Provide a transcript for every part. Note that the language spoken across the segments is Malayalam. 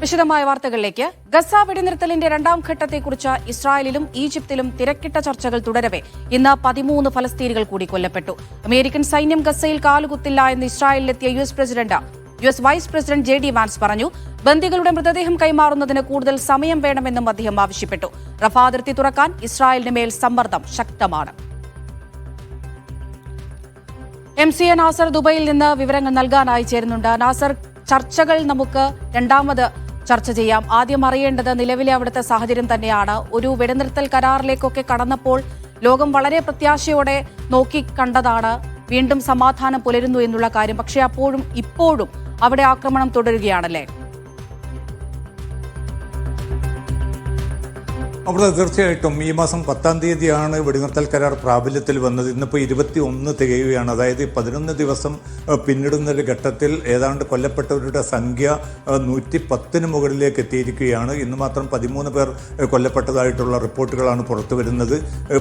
വിശദമായ വാർത്തകളിലേക്ക്. ഗസ വെടിനിർത്തലിന്റെ രണ്ടാം ഘട്ടത്തെക്കുറിച്ച് ഇസ്രായേലിലും ഈജിപ്തിലും തിരക്കിട്ട ചർച്ചകൾ തുടരവെ ഇന്ന് 13 ഫലസ്തീനികൾ കൂടി കൊല്ലപ്പെട്ടു. അമേരിക്കൻ സൈന്യം ഗസയിൽ കാലുകുത്തില്ല എന്ന് ഇസ്രായേലിലെത്തിയ US vice president JD Vance പറഞ്ഞു. ബന്ദികളുടെ മൃതദേഹം കൈമാറുന്നതിന് കൂടുതൽ സമയം വേണമെന്നും അദ്ദേഹം ആവശ്യപ്പെട്ടു. റഫ അതിർത്തി തുറക്കാൻ ഇസ്രായേലിന് മേൽ സമ്മർദ്ദം ശക്തമാണ്. MCA നാസർ ദുബൈയിൽ നിന്ന് വിവരങ്ങൾ നൽകാനായി ചേരുന്നുണ്ട്. നാസർ, ചർച്ചകൾ നമുക്ക് രണ്ടാമത് ചർച്ച ചെയ്യാം. ആദ്യം അറിയേണ്ടത് നിലവിലെ അവിടുത്തെ സാഹചര്യം തന്നെയാണ്. ഒരു വെടിനിർത്തൽ കരാറിലേക്കൊക്കെ കടന്നപ്പോൾ ലോകം വളരെ പ്രത്യാശയോടെ നോക്കിക്കണ്ടതാണ് വീണ്ടും സമാധാനം പുലരുന്നു എന്നുള്ള കാര്യം. പക്ഷേ ഇപ്പോഴും അവിടെ ആക്രമണം തുടരുകയാണല്ലേ? അവിടെ തീർച്ചയായിട്ടും ഈ മാസം 10-ാം തീയതിയാണ് വെടിനിർത്തൽ കരാർ പ്രാബല്യത്തിൽ വന്നത്. ഇന്നിപ്പോൾ 21 തികയുകയാണ്. അതായത് 11 ദിവസം പിന്നിടുന്നൊരു ഘട്ടത്തിൽ ഏതാണ്ട് കൊല്ലപ്പെട്ടവരുടെ സംഖ്യ 110 മുകളിലേക്ക് എത്തിയിരിക്കുകയാണ്. ഇന്ന് മാത്രം 13 പേർ കൊല്ലപ്പെട്ടതായിട്ടുള്ള റിപ്പോർട്ടുകളാണ് പുറത്തു വരുന്നത്.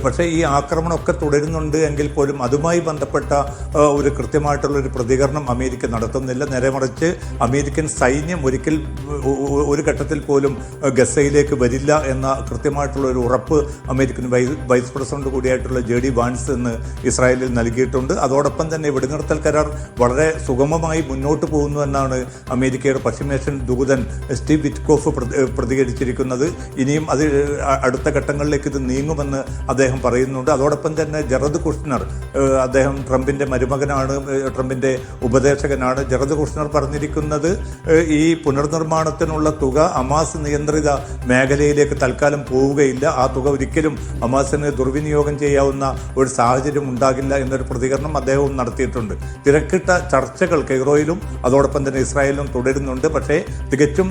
പക്ഷേ ഈ ആക്രമണമൊക്കെ തുടരുന്നുണ്ട് എങ്കിൽ പോലും അതുമായി ബന്ധപ്പെട്ട ഒരു കൃത്യമായിട്ടുള്ളൊരു പ്രതികരണം അമേരിക്ക നടത്തുന്നില്ല. നേരെ മറിച്ച് അമേരിക്കൻ സൈന്യം ഒരു ഘട്ടത്തിൽ പോലും ഗസയിലേക്ക് വരില്ല എന്ന കൃത്യമായിട്ടുള്ള ഒരു ഉറപ്പ് അമേരിക്കൻ വൈസ് പ്രസിഡന്റ് കൂടിയായിട്ടുള്ള JD വാൻസ് എന്ന് ഇസ്രായേലിൽ നൽകിയിട്ടുണ്ട്. അതോടൊപ്പം തന്നെ വെടിനിർത്തൽ കരാർ വളരെ സുഗമമായി മുന്നോട്ട് പോകുന്നു എന്നാണ് അമേരിക്കയുടെ പശ്ചിമേഷ്യൻ ദൂതൻ സ്റ്റീവ് വിറ്റ്കോഫ് പ്രതികരിച്ചിരിക്കുന്നത്. ഇനിയും അത് അടുത്ത ഘട്ടങ്ങളിലേക്ക് ഇത് നീങ്ങുമെന്ന് അദ്ദേഹം പറയുന്നുണ്ട്. അതോടൊപ്പം തന്നെ ജറദ് കുഷ്നർ, അദ്ദേഹം ട്രംപിൻ്റെ മരുമകനാണ്, ട്രംപിൻ്റെ ഉപദേശകനാണ്. ജറദ് കുഷ്നർ പറഞ്ഞിരിക്കുന്നത് ഈ പുനർനിർമ്മാണത്തിനുള്ള തുക ഹമാസ് നിയന്ത്രിത മേഖലയിലേക്ക് തൽക്കാലം പോവുകയില്ല. ആ തുക ഒരിക്കലും ഹമാസിന് ദുർവിനിയോഗം ചെയ്യാവുന്ന ഒരു സാഹചര്യം ഉണ്ടാകില്ല എന്നൊരു പ്രതികരണം അദ്ദേഹവും നടത്തിയിട്ടുണ്ട്. തിരക്കിട്ട ചർച്ചകൾ കൈറോയിലും അതോടൊപ്പം തന്നെ ഇസ്രായേലിലും തുടരുന്നുണ്ട്. പക്ഷേ തികച്ചും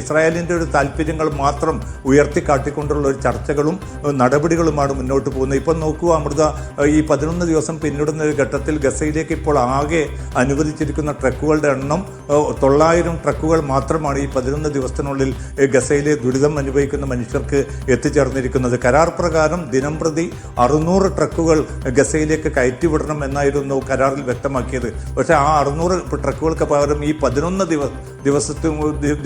ഇസ്രായേലിൻ്റെ ഒരു താല്പര്യങ്ങൾ മാത്രം ഉയർത്തിക്കാട്ടിക്കൊണ്ടുള്ള ഒരു ചർച്ചകളും നടപടികളുമാണ് മുന്നോട്ട് പോകുന്നത്. ഇപ്പം നോക്കുക അമൃത, ഈ 11 ദിവസം പിന്നിടുന്ന ഒരു ഘട്ടത്തിൽ ഗസയിലേക്ക് ഇപ്പോൾ ആകെ അനുവദിച്ചിരിക്കുന്ന ട്രക്കുകളുടെ എണ്ണം 900 ട്രക്കുകൾ മാത്രമാണ് ഈ 11 ദിവസത്തിനുള്ളിൽ ഗസയിലെ ദുരിതം അനുഭവിക്കുന്ന മനുഷ്യർക്ക് എത്തിച്ചേർന്നിരിക്കുന്നത്. കരാർ പ്രകാരം ദിനംപ്രതി 600 ട്രക്കുകൾ ഗസയിലേക്ക് കയറ്റിവിടണം എന്നായിരുന്നു കരാറിൽ വ്യക്തമാക്കിയത്. പക്ഷേ ആ 600 ട്രക്കുകൾക്ക് പകരം ഈ 11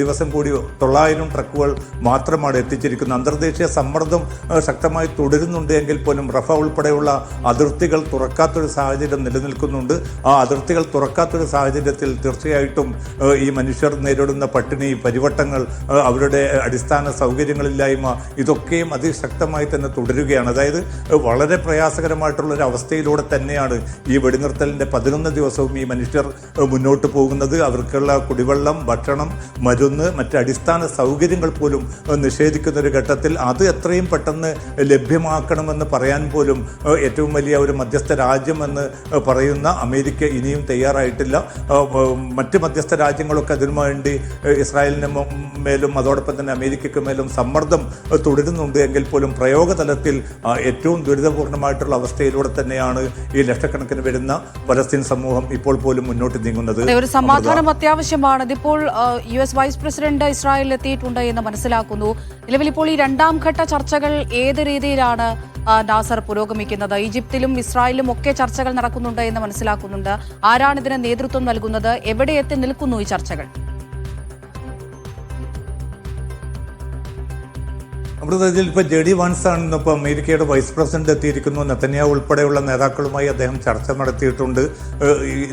ദിവസം കൂടി 900 ട്രക്കുകൾ മാത്രമാണ് എത്തിച്ചിരിക്കുന്നത്. അന്തർദേശീയ സമ്മർദ്ദം ശക്തമായി തുടരുന്നുണ്ട് എങ്കിൽ പോലും റഫ ഉൾപ്പെടെയുള്ള അതിർത്തികൾ തുറക്കാത്തൊരു സാഹചര്യം നിലനിൽക്കുന്നുണ്ട്. ആ അതിർത്തികൾ തുറക്കാത്തൊരു സാഹചര്യത്തിൽ തീർച്ചയായിട്ടും ഈ മനുഷ്യർ നേരിടുന്ന പട്ടിണി, പരിവട്ടങ്ങൾ, അവരുടെ അടിസ്ഥാന സൗകര്യങ്ങളില്ലായ്മ, ഇതൊക്കെയും അതിശക്തമായി തന്നെ തുടരുകയാണ്. അതായത് വളരെ പ്രയാസകരമായിട്ടുള്ളൊരു അവസ്ഥയിലൂടെ തന്നെയാണ് ഈ വെടിനിർത്തലിൻ്റെ 11 ദിവസവും ഈ മനുഷ്യർ മുന്നോട്ട് പോകുന്നത്. അവർക്കുള്ള കുടിവെള്ളം, ഭക്ഷണം, മരുന്ന്, മറ്റ് അടിസ്ഥാന സൗകര്യങ്ങൾ പോലും നിഷേധിക്കുന്ന ഒരു ഘട്ടത്തിൽ അത് എത്രയും പെട്ടെന്ന് ലഭ്യമാക്കണമെന്ന് പറയാൻ പോലും ഏറ്റവും വലിയ ഒരു മധ്യസ്ഥ രാജ്യമെന്ന് പറയുന്ന അമേരിക്ക ഇനിയും തയ്യാറായിട്ടില്ല. മറ്റ് മധ്യസ്ഥ രാജ്യങ്ങളൊക്കെ അതിനു വേണ്ടി ഇസ്രായേലിന് മേലും അതോടൊപ്പം തന്നെ അമേരിക്കയ്ക്ക് മേലും സമ്മർദ്ദം തുടരുന്നുണ്ട് എങ്കിൽ പോലും പ്രയോഗതലത്തിൽ ഏറ്റവും ദുരിതപൂർണമായിട്ടുള്ള അവസ്ഥയിലൂടെ തന്നെയാണ് ഈ ലക്ഷക്കണക്കിന് വരുന്ന പലസ്തീൻ സമൂഹം ഇപ്പോൾ പോലും മുന്നോട്ട് നീങ്ങുന്നത്. ഒരു സമാധാനം അത്യാവശ്യമാണ്. ഇതിപ്പോൾ US വൈസ് പ്രസിഡന്റ് ഇസ്രായേലിൽ എത്തിയിട്ടുണ്ട് എന്ന് മനസ്സിലാക്കുന്നു. നിലവിൽ ഇപ്പോൾ ഈ രണ്ടാം ഘട്ട ചർച്ചകൾ ഏത് രീതിയിലാണ് നാസർ പുരോഗമിക്കുന്നത്? ഈജിപ്തിലും ഇസ്രായേലിലും ഒക്കെ ചർച്ചകൾ നടക്കുന്നുണ്ട് എന്ന് മനസ്സിലാക്കുന്നുണ്ട്. ആരാണ് ഇതിന് നേതൃത്വം നൽകുന്നത്? എവിടെ എത്തി നിൽക്കുന്നു ഈ ചർച്ചകൾ? അമൃതയിൽ ഇപ്പോൾ JD വാൻസ് ആണ് ഇപ്പോൾ അമേരിക്കയുടെ വൈസ് പ്രസിഡന്റ് എത്തിയിരിക്കുന്നു. നെതന്യാഹു ഉൾപ്പെടെയുള്ള നേതാക്കളുമായി അദ്ദേഹം ചർച്ച നടത്തിയിട്ടുണ്ട്.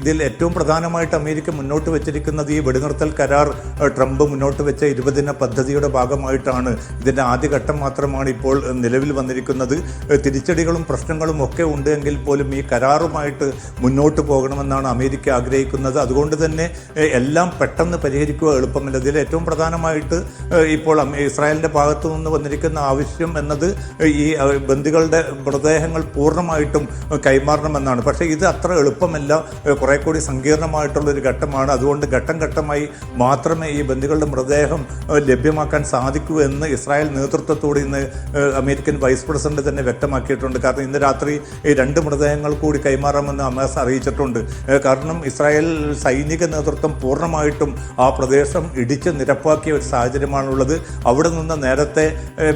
ഇതിൽ ഏറ്റവും പ്രധാനമായിട്ട് അമേരിക്ക മുന്നോട്ട് വെച്ചിരിക്കുന്നത് ഈ വെടിനിർത്തൽ കരാർ ട്രംപ് മുന്നോട്ട് വെച്ച 20 ദിന പദ്ധതിയുടെ ഭാഗമായിട്ടാണ്. ഇതിൻ്റെ ആദ്യഘട്ടം മാത്രമാണ് ഇപ്പോൾ നിലവിൽ വന്നിരിക്കുന്നത്. തിരിച്ചടികളും പ്രശ്നങ്ങളും ഒക്കെ ഉണ്ട് എങ്കിൽ പോലും ഈ കരാറുമായിട്ട് മുന്നോട്ട് പോകണമെന്നാണ് അമേരിക്ക ആഗ്രഹിക്കുന്നത്. അതുകൊണ്ട് തന്നെ എല്ലാം പെട്ടെന്ന് പരിഹരിക്കുക എളുപ്പമില്ല. ഇതിൽ ഏറ്റവും പ്രധാനമായിട്ട് ഇപ്പോൾ ഇസ്രായേലിൻ്റെ ഭാഗത്തു നിന്ന് വന്നിരിക്കുന്ന ആവശ്യം എന്നത് ഈ ബന്ദികളുടെ മൃതദേഹങ്ങൾ പൂർണ്ണമായിട്ടും കൈമാറണമെന്നാണ്. പക്ഷേ ഇത് അത്ര എളുപ്പമല്ല, കുറെ കൂടി സങ്കീർണമായിട്ടുള്ളൊരു ഘട്ടമാണ്. അതുകൊണ്ട് ഘട്ടം ഘട്ടമായി മാത്രമേ ഈ ബന്ദികളുടെ മൃതദേഹം ലഭ്യമാക്കാൻ സാധിക്കൂ എന്ന് ഇസ്രായേൽ നേതൃത്വത്തോട് ഇന്ന് അമേരിക്കൻ വൈസ് പ്രസിഡന്റ് തന്നെ വ്യക്തമാക്കിയിട്ടുണ്ട്. കാരണം ഇന്ന് രാത്രി ഈ 2 മൃതദേഹങ്ങൾ കൂടി കൈമാറാമെന്ന് ഹമാസ് അറിയിച്ചിട്ടുണ്ട്. കാരണം ഇസ്രായേൽ സൈനിക നേതൃത്വം പൂർണ്ണമായിട്ടും ആ പ്രദേശം ഇടിച്ച് നിരപ്പാക്കിയ ഒരു സാഹചര്യമാണുള്ളത്. അവിടെ നിന്ന് നേരത്തെ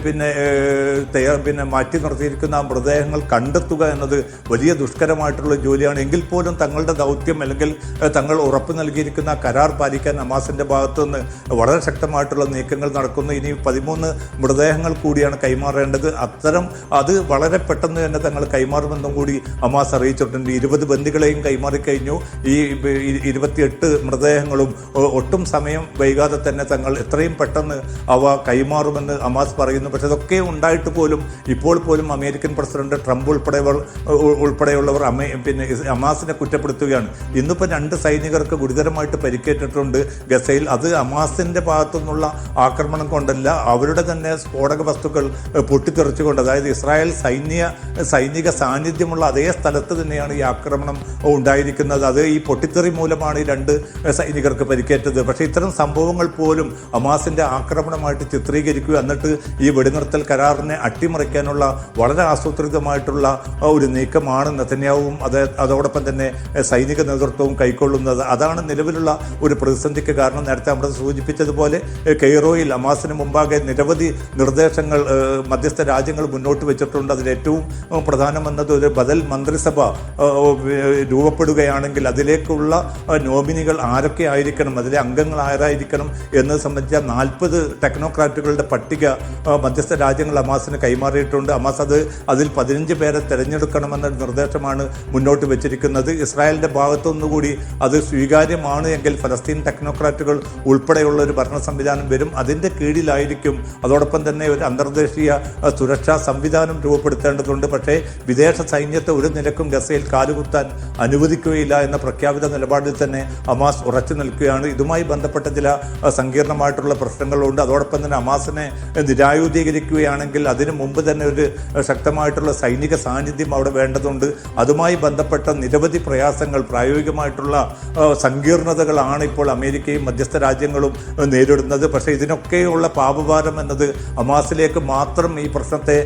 പിന്നെ മാറ്റി നിർത്തിയിരിക്കുന്ന ആ മൃതദേഹങ്ങൾ കണ്ടെത്തുക എന്നത് വലിയ ദുഷ്കരമായിട്ടുള്ള ജോലിയാണ്. എങ്കിൽ പോലും തങ്ങളുടെ ദൗത്യം അല്ലെങ്കിൽ തങ്ങൾ ഉറപ്പ് നൽകിയിരിക്കുന്ന കരാർ പാലിക്കാൻ ഹമാസിന്റെ ഭാഗത്തു നിന്ന് വളരെ ശക്തമായിട്ടുള്ള നീക്കങ്ങൾ നടക്കുന്നു. ഇനി 13 മൃതദേഹങ്ങൾ കൂടിയാണ് കൈമാറേണ്ടത്. അത് വളരെ പെട്ടെന്ന് തന്നെ തങ്ങൾ കൈമാറുമെന്നും കൂടി ഹമാസ് അറിയിച്ചിട്ടുണ്ട്. 20 ബന്ദികളെയും കൈമാറിക്കഴിഞ്ഞു. ഈ 28 മൃതദേഹങ്ങളും ഒട്ടും സമയം വൈകാതെ തന്നെ തങ്ങൾ എത്രയും പെട്ടെന്ന് അവ കൈമാറുമെന്ന് ഹമാസ് പറയുന്നു. പക്ഷെ അതൊക്കെ ഉണ്ടായിട്ട് പോലും ഇപ്പോൾ പോലും അമേരിക്കൻ പ്രസിഡന്റ് ട്രംപ് ഉൾപ്പെടെയുള്ളവർ ഹമാസിനെ കുറ്റപ്പെടുത്തുകയാണ്. ഇന്നിപ്പോൾ 2 സൈനികർക്ക് ഗുരുതരമായിട്ട് പരിക്കേറ്റിട്ടുണ്ട് ഗസയിൽ. അത് ഹമാസിന്റെ ഭാഗത്തു നിന്നുള്ള ആക്രമണം കൊണ്ടല്ല, അവരുടെ തന്നെ സ്ഫോടക വസ്തുക്കൾ പൊട്ടിത്തെറിച്ചുകൊണ്ട്, അതായത് ഇസ്രായേൽ സൈനിക സാന്നിധ്യമുള്ള അതേ സ്ഥലത്ത് തന്നെയാണ് ഈ ആക്രമണം ഉണ്ടായിരിക്കുന്നത്. അത് ഈ പൊട്ടിത്തെറി മൂലമാണ് ഈ 2 സൈനികർക്ക് പരിക്കേറ്റത്. പക്ഷേ ഇത്തരം സംഭവങ്ങൾ പോലും ഹമാസിന്റെ ആക്രമണമായിട്ട് ചിത്രീകരിക്കുക, എന്നിട്ട് ഈ വെടിനിർത്തൽ കരാറിനെ അട്ടിമറിക്കാനുള്ള വളരെ ആസൂത്രിതമായിട്ടുള്ള ഒരു നീക്കമാണ് നെതന്യാഹുവും അതോടൊപ്പം തന്നെ സൈനിക നേതൃത്വവും കൈക്കൊള്ളുന്നത്. അതാണ് നിലവിലുള്ള ഒരു പ്രതിസന്ധിക്ക് കാരണം. നേരത്തെ നമ്മൾ സൂചിപ്പിച്ചതുപോലെ കെയ്റോയിൽ ഹമാസിന് മുമ്പാകെ നിരവധി നിർദ്ദേശങ്ങൾ മധ്യസ്ഥ രാജ്യങ്ങൾ മുന്നോട്ട് വെച്ചിട്ടുണ്ട്. അതിലേറ്റവും പ്രധാനമെന്നത് ഒരു ബദൽ മന്ത്രിസഭ രൂപപ്പെടുകയാണെങ്കിൽ അതിലേക്കുള്ള നോമിനികൾ ആരൊക്കെ ആയിരിക്കണം, അതിലെ അംഗങ്ങൾ ആരായിരിക്കണം എന്നത് സംബന്ധിച്ച 40 ടെക്നോക്രാറ്റുകളുടെ പട്ടിക മധ്യസ്ഥ രാജ്യങ്ങൾ ഹമാസിന് കൈമാറിയിട്ടുണ്ട്. ഹമാസ് അതിൽ 15 പേരെ തിരഞ്ഞെടുക്കണമെന്ന നിർദ്ദേശമാണ് മുന്നോട്ട് വെച്ചിരിക്കുന്നത്. ഇസ്രായേലിന്റെ ഭാഗത്തുനിന്നുകൂടി അത് സ്വീകാര്യമാണ് എങ്കിൽ ഫലസ്തീൻ ടെക്നോക്രാറ്റുകൾ ഉൾപ്പെടെയുള്ള ഒരു ഭരണ സംവിധാനം വരും. അതിൻ്റെ കീഴിലായിരിക്കും. അതോടൊപ്പം തന്നെ ഒരു അന്തർദേശീയ സുരക്ഷാ സംവിധാനം രൂപപ്പെടുത്തേണ്ടതുണ്ട്. പക്ഷേ വിദേശ സൈന്യത്തെ ഒരു നിലക്കും ഗസയിൽ കാലുകുത്താൻ അനുവദിക്കുകയില്ല എന്ന പ്രഖ്യാപിത നിലപാടിൽ തന്നെ ഹമാസ് ഉറച്ചു നിൽക്കുകയാണ്. ഇതുമായി ബന്ധപ്പെട്ട ചില സങ്കീർണമായിട്ടുള്ള പ്രശ്നങ്ങളുണ്ട്. അതോടൊപ്പം തന്നെ ഹമാസിനെ നിരായുധീകരിക്കുകയാണെങ്കിൽ അതിനു മുമ്പ് തന്നെ ഒരു ശക്തമായിട്ടുള്ള സൈനിക സാന്നിധ്യം അവിടെ വേണ്ടതുണ്ട്. അതുമായി ബന്ധപ്പെട്ട നിരവധി പ്രയാസങ്ങൾ, പ്രായോഗികമായിട്ടുള്ള സങ്കീർണതകളാണ് ഇപ്പോൾ അമേരിക്കയും മധ്യസ്ഥ രാജ്യങ്ങളും നേരിടുന്നത്. പക്ഷേ ഇതിനൊക്കെയുള്ള പാപഭാരം എന്നത് ഹമാസിലേക്ക് മാത്രം ഈ പ്രശ്നത്തെ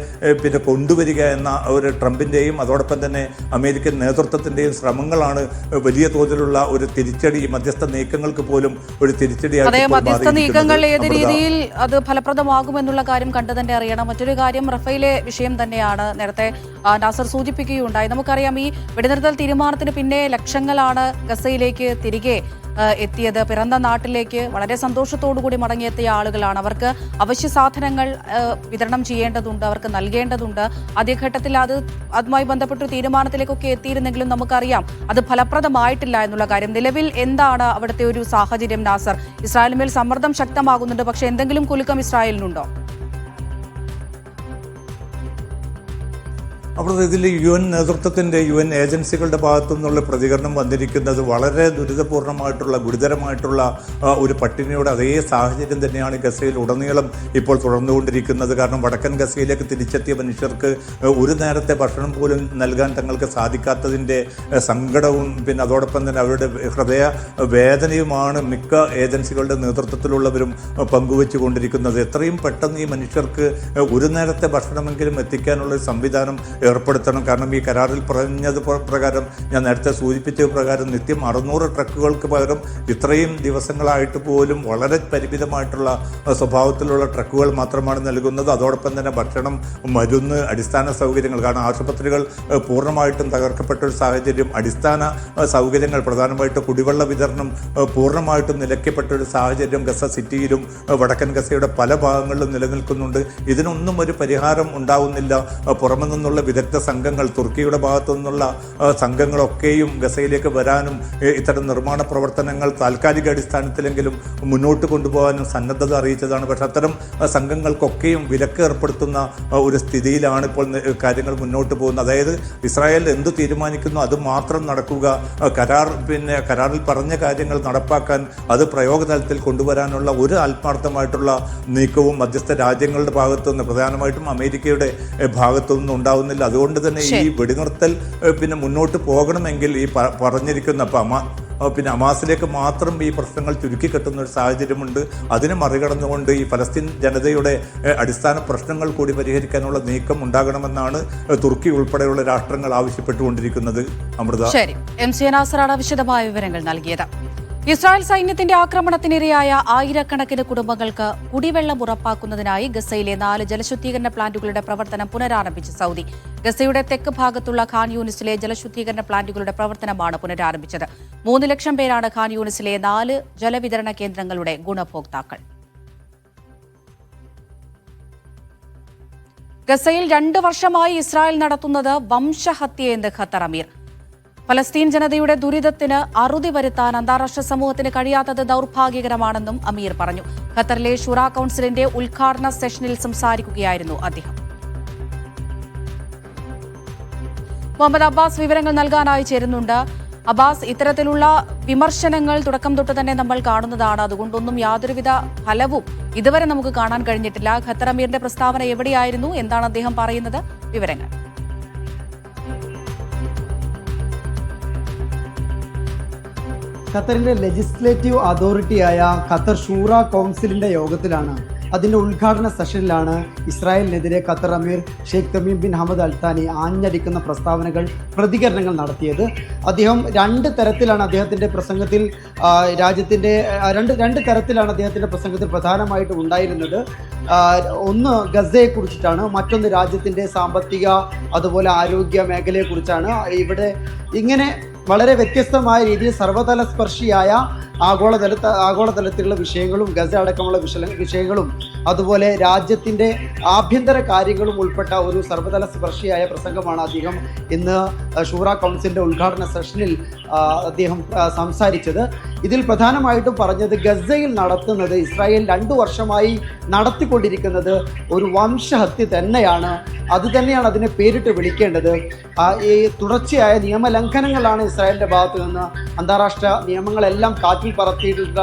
കൊണ്ടുവരിക എന്ന ഒരു ട്രംപിൻ്റെയും അതോടൊപ്പം തന്നെ അമേരിക്കൻ നേതൃത്വത്തിൻ്റെയും ശ്രമങ്ങളാണ് വലിയ തോതിലുള്ള ഒരു തിരിച്ചടി, മധ്യസ്ഥ നീക്കങ്ങൾക്ക് പോലും ഒരു തിരിച്ചടിയായി. മധ്യസ്ഥ നീക്കങ്ങൾ ഏത് രീതിയിൽ അത് ഫലപ്രദമാകുമെന്നുള്ള കാര്യം കണ്ടു തന്നെ അറിയണം. മറ്റൊരു കാര്യം റഫേലെ വിഷയം തന്നെയാണ്. നേരത്തെ നാസർ സൂചിപ്പിക്കുകയുണ്ടായി. നമുക്കറിയാം, ഈ വെടിനിർത്തൽ തീരുമാനത്തിന് പിന്നെ ലക്ഷങ്ങളാണ് ഗസയിലേക്ക് തിരികെ എത്തിയത്. പിറന്ന നാട്ടിലേക്ക് വളരെ സന്തോഷത്തോടുകൂടി മടങ്ങിയെത്തിയ ആളുകളാണ്. അവർക്ക് അവശ്യ സാധനങ്ങൾ വിതരണം ചെയ്യേണ്ടതുണ്ട്, അവർക്ക് നൽകേണ്ടതുണ്ട്. ആദ്യഘട്ടത്തിൽ അതുമായി ബന്ധപ്പെട്ട തീരുമാനത്തിലേക്കൊക്കെ എത്തിയിരുന്നെങ്കിലും നമുക്കറിയാം അത് ഫലപ്രദമായിട്ടില്ല എന്നുള്ള കാര്യം. നിലവിൽ എന്താണ് അവിടുത്തെ ഒരു സാഹചര്യം നാസർ? ഇസ്രായേലിന്മേൽ സമ്മർദ്ദം ശക്തമാകുന്നുണ്ട്, പക്ഷേ എന്തെങ്കിലും കുലുക്കം ഇസ്രായേലിനുണ്ടോ? അപ്പോൾ ഇതിൽ UN നേതൃത്വത്തിൻ്റെ UN ഏജൻസികളുടെ ഭാഗത്തു നിന്നുള്ള പ്രതികരണം വന്നിരിക്കുന്നത് വളരെ ദുരിതപൂർണമായിട്ടുള്ള ഗുരുതരമായിട്ടുള്ള ഒരു പട്ടിണിയുടെ അതേ സാഹചര്യം തന്നെയാണ് ഗസയിൽ ഉടനീളം ഇപ്പോൾ തുടർന്നുകൊണ്ടിരിക്കുന്നത്. കാരണം വടക്കൻ ഗസയിലേക്ക് തിരിച്ചെത്തിയ മനുഷ്യർക്ക് ഒരു നേരത്തെ ഭക്ഷണം പോലും നൽകാൻ തങ്ങൾക്ക് സാധിക്കാത്തതിൻ്റെ സങ്കടവും അതോടൊപ്പം തന്നെ അവരുടെ ഹൃദയ വേദനയുമാണ് മിക്ക ഏജൻസികളുടെ നേതൃത്വത്തിലുള്ളവരും പങ്കുവെച്ചു കൊണ്ടിരിക്കുന്നത്. എത്രയും പെട്ടെന്ന് ഈ മനുഷ്യർക്ക് ഒരു നേരത്തെ ഭക്ഷണമെങ്കിലും എത്തിക്കാനുള്ള സംവിധാനം ഏർപ്പെടുത്തണം. കാരണം ഈ കരാറിൽ പറഞ്ഞത് പ്രകാരം, ഞാൻ നേരത്തെ സൂചിപ്പിച്ച പ്രകാരം, നിത്യം 600 ട്രക്കുകൾക്ക് പകരം ഇത്രയും ദിവസങ്ങളായിട്ട് പോലും വളരെ പരിമിതമായിട്ടുള്ള സ്വഭാവത്തിലുള്ള ട്രക്കുകൾ മാത്രമാണ് നൽകുന്നത്. അതോടൊപ്പം തന്നെ ഭക്ഷണം, മരുന്ന്, അടിസ്ഥാന സൗകര്യങ്ങൾ, കാരണം ആശുപത്രികൾ പൂർണ്ണമായിട്ടും തകർക്കപ്പെട്ട ഒരു സാഹചര്യം, അടിസ്ഥാന സൗകര്യങ്ങൾ, പ്രധാനമായിട്ട് കുടിവെള്ള വിതരണം പൂർണ്ണമായിട്ടും നിലയ്ക്കപ്പെട്ട ഒരു സാഹചര്യം ഗസ സിറ്റിയിലും വടക്കൻ ഗസയുടെ പല ഭാഗങ്ങളിലും നിലനിൽക്കുന്നുണ്ട്. ഇതിനൊന്നും ഒരു പരിഹാരം ഉണ്ടാവുന്നില്ല. പുറമെ നിന്നുള്ള വിദഗ്ധ സംഘങ്ങൾ, തുർക്കിയുടെ ഭാഗത്തു നിന്നുള്ള സംഘങ്ങളൊക്കെയും ഗസയിലേക്ക് വരാനും ഇത്തരം നിർമ്മാണ പ്രവർത്തനങ്ങൾ താൽക്കാലിക അടിസ്ഥാനത്തിലെങ്കിലും മുന്നോട്ട് കൊണ്ടുപോകാനും സന്നദ്ധത അറിയിച്ചതാണ്. പക്ഷെ അത്തരം സംഘങ്ങൾക്കൊക്കെയും വിലക്ക് ഏർപ്പെടുത്തുന്ന ഒരു സ്ഥിതിയിലാണ് ഇപ്പോൾ കാര്യങ്ങൾ മുന്നോട്ട് പോകുന്നത്. അതായത് ഇസ്രായേൽ എന്തു തീരുമാനിക്കുന്നു അത് മാത്രം നടക്കുക, കരാറിൽ പറഞ്ഞ കാര്യങ്ങൾ നടപ്പാക്കാൻ, അത് പ്രയോഗതലത്തിൽ കൊണ്ടുവരാനുള്ള ഒരു ആത്മാർത്ഥമായിട്ടുള്ള നീക്കവും മധ്യസ്ഥ രാജ്യങ്ങളുടെ ഭാഗത്തുനിന്ന്, പ്രധാനമായിട്ടും അമേരിക്കയുടെ ഭാഗത്തുനിന്ന് ഉണ്ടാവുന്നില്ല. അതുകൊണ്ട് തന്നെ ഈ വെടിനിർത്തൽ മുന്നോട്ട് പോകണമെങ്കിൽ ഈ പറഞ്ഞിരിക്കുന്ന ഹമാസിലേക്ക് മാത്രം ഈ പ്രശ്നങ്ങൾ ചുരുക്കി കെട്ടുന്ന ഒരു സാഹചര്യമുണ്ട്. അതിനെ മറികടന്നുകൊണ്ട് ഈ ഫലസ്തീൻ ജനതയുടെ അടിസ്ഥാന പ്രശ്നങ്ങൾ കൂടി പരിഹരിക്കാനുള്ള നീക്കം ഉണ്ടാകണമെന്നാണ് തുർക്കി ഉൾപ്പെടെയുള്ള രാഷ്ട്രങ്ങൾ ആവശ്യപ്പെട്ടുകൊണ്ടിരിക്കുന്നത്. അമൃത. ശരി, MC നാസറാണ് വിശദമായ വിവരങ്ങൾ നൽകിയത്. ഇസ്രായേൽ സൈന്യത്തിന്റെ ആക്രമണത്തിനിരയായ ആയിരക്കണക്കിന് കുടുംബങ്ങൾക്ക് കുടിവെള്ളം ഉറപ്പാക്കുന്നതിനായി ഗസയിലെ 4 ജലശുദ്ധീകരണ പ്ലാന്റുകളുടെ പ്രവർത്തനം പുനരാരംഭിച്ച് സൗദി. ഗസയുടെ തെക്ക് ഭാഗത്തുള്ള ഖാൻ യൂനിസിലെ ജലശുദ്ധീകരണ പ്ലാന്റുകളുടെ പ്രവർത്തനമാണ് പുനരാരംഭിച്ചത്. 3 ലക്ഷം പേരാണ് ഖാൻ യൂനിസിലെ 4 ജലവിതരണ കേന്ദ്രങ്ങളുടെ ഗുണഭോക്താക്കൾ. ഗസയിൽ 2 വർഷമായി ഇസ്രായേൽ നടത്തുന്നത് വംശഹത്യയെന്ന് ഖത്തർ അമീർ. ഫലസ്തീൻ ജനതയുടെ ദുരിതത്തിന് അറുതി വരുത്താൻ അന്താരാഷ്ട്ര സമൂഹത്തിന് കഴിയാത്തത് ദൗർഭാഗ്യകരമാണെന്നും അമീർ പറഞ്ഞു. ഖത്തറിലെ ഷൂറ കൌൺസിലിന്റെ ഉദ്ഘാടന സെഷനിൽ സംസാരിക്കുകയായിരുന്നു അദ്ദേഹം. മുഹമ്മദ് അബ്ബാസ് വിവരങ്ങൾ നൽകാനായി ചേരുന്നുണ്ട്. അബ്ബാസ്, ഇത്തരത്തിലുള്ള വിമർശനങ്ങൾ തുടക്കം തൊട്ട് തന്നെ നമ്മൾ കാണുന്നതാണ്. അതുകൊണ്ടൊന്നും യാതൊരുവിധ ഫലവും ഇതുവരെ നമുക്ക് കാണാൻ കഴിഞ്ഞിട്ടില്ല. ഖത്തർ അമീറിന്റെ പ്രസ്താവന എവിടെയായിരുന്നു? എന്താണ് അദ്ദേഹം പറയുന്നത്? വിവരങ്ങൾ. ഖത്തറിന്റെ ലെജിസ്ലേറ്റീവ് അതോറിറ്റിയായ ഖത്തർ ഷൂറ കൗൺസിലിന്റെ യോഗത്തിലാണ്, അതിന്റെ ഉദ്ഘാടന സെഷനിലാണ് ഇസ്രായേലിനെതിരെ Qatar Amir Sheikh Tamim bin Hamad Al Thani ആഞ്ഞടിക്കുന്ന പ്രസ്താവനകൾ, പ്രതികരണങ്ങൾ നടത്തിയത്. അദ്ദേഹം രണ്ട് തരത്തിലാണ് അദ്ദേഹത്തിന്റെ പ്രസംഗത്തിൽ രണ്ട് തരത്തിലാണ് അദ്ദേഹത്തിന്റെ പ്രസംഗത്തിൽ പ്രധാനമായിട്ട് ഉണ്ടായിരുന്നത്. ഒന്ന് ഗസയെ കുറിച്ചിട്ടാണ്, മറ്റൊന്ന് രാജ്യത്തിന്റെ സാമ്പത്തിക അതുപോലെ ആരോഗ്യ മേഖലയെക്കുറിച്ചാണ്. ഇവിടെ ഇങ്ങനെ വളരെ വ്യത്യസ്തമായ രീതിയിൽ സർവ്വതല സ്പർശിയായ ആഗോളതലത്തിലുള്ള വിഷയങ്ങളും ഗസ അടക്കമുള്ള വിഷയങ്ങളും അതുപോലെ രാജ്യത്തിൻ്റെ ആഭ്യന്തര കാര്യങ്ങളും ഉൾപ്പെട്ട ഒരു സർവ്വതല സ്പർശിയായ പ്രസംഗമാണ് അദ്ദേഹം ഇന്ന് ഷൂറ കൗൺസിലിൻ്റെ ഉദ്ഘാടന സെഷനിൽ അദ്ദേഹം സംസാരിച്ചത്. ഇതിൽ പ്രധാനമായിട്ടും പറഞ്ഞത് ഗസയിൽ നടത്തുന്നത്, ഇസ്രായേൽ 2 വർഷമായി നടത്തിക്കൊണ്ടിരിക്കുന്നത് ഒരു വംശഹത്യ തന്നെയാണ്. അതുതന്നെയാണ് അതിനെ പേരിട്ട് വിളിക്കേണ്ടത്. ഈ തുടർച്ചയായ നിയമലംഘനങ്ങളാണ് ഇസ്രായേലിൻ്റെ ഭാഗത്തു നിന്ന്, അന്താരാഷ്ട്ര നിയമങ്ങളെല്ലാം കാറ്റിൽ പറത്തിയിട്ടുള്ള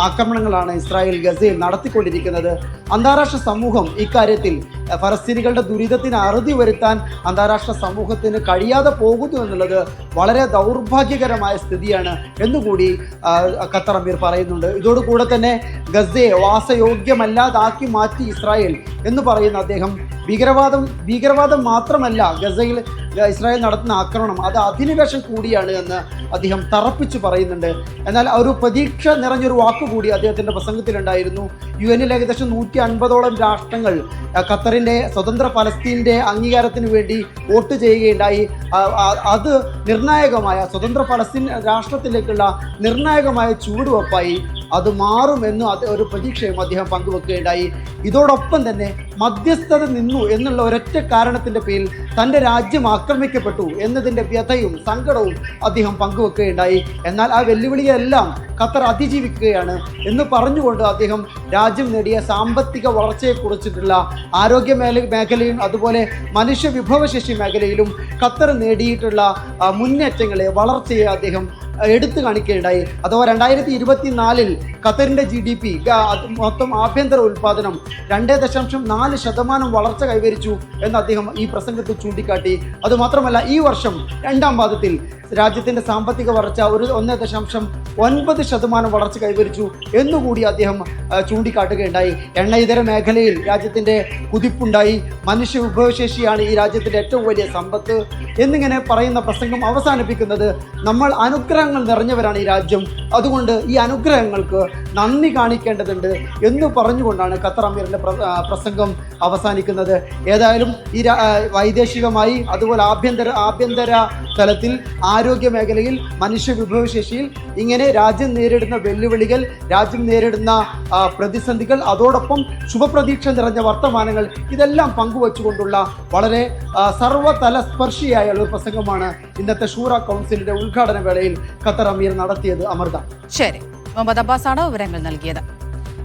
ആക്രമണങ്ങളാണ് ഇസ്രായേൽ ഗസയിൽ നടത്തിക്കൊണ്ടിരിക്കുന്നത്. അന്താരാഷ്ട്ര സമൂഹം ഇക്കാര്യത്തിൽ ഫലസ്തീനികളുടെ ദുരിതത്തിന് അറുതി വരുത്താൻ അന്താരാഷ്ട്ര സമൂഹത്തിന് കഴിയാതെ പോകുന്നു എന്നുള്ളത് വളരെ ദൗർഭാഗ്യകരമായ സ്ഥിതിയാണ് എന്നുകൂടി ഖത്തർ അമീർ പറയുന്നുണ്ട്. ഇതോടുകൂടെ തന്നെ ഗസയെ വാസയോഗ്യമല്ലാതാക്കി മാറ്റി ഇസ്രായേൽ എന്ന് പറയുന്ന അദ്ദേഹം ഭീകരവാദം മാത്രമല്ല ഗസയിൽ ഇസ്രായേൽ നടത്തുന്ന ആക്രമണം, അത് അധിനിവേശം കൂടിയാണ് എന്ന് അദ്ദേഹം തറപ്പിച്ചു പറയുന്നുണ്ട്. എന്നാൽ ഒരു പ്രതീക്ഷ നിറഞ്ഞൊരു വാക്കുകൂടി അദ്ദേഹത്തിൻ്റെ പ്രസംഗത്തിലുണ്ടായിരുന്നു. UN ഏകദേശം 150ഓളം രാഷ്ട്രങ്ങൾ ഖത്തറിൻ്റെ സ്വതന്ത്ര ഫലസ്തീൻ്റെ അംഗീകാരത്തിന് വേണ്ടി വോട്ട് ചെയ്യുകയുണ്ടായി. അത് നിർണായകമായ സ്വതന്ത്ര ഫലസ്തീൻ രാഷ്ട്രത്തിലേക്കുള്ള നിർണായകമായ ചുവടുവെപ്പായി അത് മാറുമെന്ന് ഒരു പ്രതീക്ഷയും അദ്ദേഹം പങ്കുവെക്കുകയുണ്ടായി. ഇതോടൊപ്പം തന്നെ മധ്യസ്ഥത നിന്നു എന്നുള്ള ഒരൊറ്റ കാരണത്തിൻ്റെ പേരിൽ തൻ്റെ രാജ്യം ആക്രമിക്കപ്പെട്ടു എന്നതിൻ്റെ വ്യഥയും സങ്കടവും അദ്ദേഹം പങ്കുവെക്കുകയുണ്ടായി. എന്നാൽ ആ വെല്ലുവിളിയെല്ലാം ഖത്തർ അതിജീവിക്കുകയാണ് എന്ന് പറഞ്ഞുകൊണ്ട് അദ്ദേഹം രാജ്യം നേടിയ സാമ്പത്തിക വളർച്ചയെക്കുറിച്ചിട്ടുള്ള ആരോഗ്യ മേഖലയും അതുപോലെ മനുഷ്യ വിഭവശേഷി മേഖലയിലും ഖത്തർ നേടിയിട്ടുള്ള മുന്നേറ്റങ്ങളെ, വളർച്ചയെ അദ്ദേഹം എടുത്തു കാണിക്കുകയുണ്ടായി. അഥവാ 2024 ഖത്തറിൻ്റെ GDP മൊത്തം ആഭ്യന്തര ഉൽപ്പാദനം 2.4% വളർച്ച കൈവരിച്ചു എന്ന് അദ്ദേഹം ഈ പ്രസംഗത്തിൽ ചൂണ്ടിക്കാട്ടി. അതുമാത്രമല്ല, ഈ വർഷം 2ാം പാദത്തിൽ രാജ്യത്തിൻ്റെ സാമ്പത്തിക വളർച്ച 1.9% വളർച്ച കൈവരിച്ചു എന്നുകൂടി അദ്ദേഹം ചൂണ്ടിക്കാട്ടുകയുണ്ടായി. എണ്ണ ഇതര മേഖലയിൽ രാജ്യത്തിൻ്റെ കുതിപ്പുണ്ടായി. മനുഷ്യ വിഭവശേഷിയാണ് ഈ രാജ്യത്തിൻ്റെ ഏറ്റവും വലിയ സമ്പത്ത് എന്നിങ്ങനെ പറയുന്ന പ്രസംഗം അവസാനിപ്പിക്കുന്നത്, നമ്മൾ അനുഗ്രഹങ്ങൾ നിറഞ്ഞവരാണ് ഈ രാജ്യം, അതുകൊണ്ട് ഈ അനുഗ്രഹങ്ങൾക്ക് നന്ദി കാണിക്കേണ്ടതുണ്ട് എന്ന് പറഞ്ഞുകൊണ്ടാണ് ഖത്തർ അമീറിൻ്റെ പ്രസംഗം അവസാനിക്കുന്നത്. ഏതായാലും ഈ വൈദേശികമായി അതുപോലെ ആഭ്യന്തര തലത്തിൽ, ആരോഗ്യ മേഖലയിൽ, മനുഷ്യ വിഭവശേഷിയിൽ ഇങ്ങനെ രാജ്യം നേരിടുന്ന വെല്ലുവിളികൾ, രാജ്യം നേരിടുന്ന പ്രതിസന്ധികൾ, അതോടൊപ്പം ശുഭപ്രതീക്ഷ നിറഞ്ഞ വർത്തമാനങ്ങൾ, ഇതെല്ലാം പങ്കുവച്ചുകൊണ്ടുള്ള വളരെ സർവ്വതല സ്പർശിയായ ഒരു പ്രസംഗമാണ് ഇന്നത്തെ ഷൂറ കൗൺസിലിന്റെ ഉദ്ഘാടന വേളയിൽ ഖത്തർ അമീർ നടത്തിയത്. അമൃത. ശരി, മുഹമ്മദ് അബ്ബാസാണ് വിവരങ്ങൾ നൽകിയത്.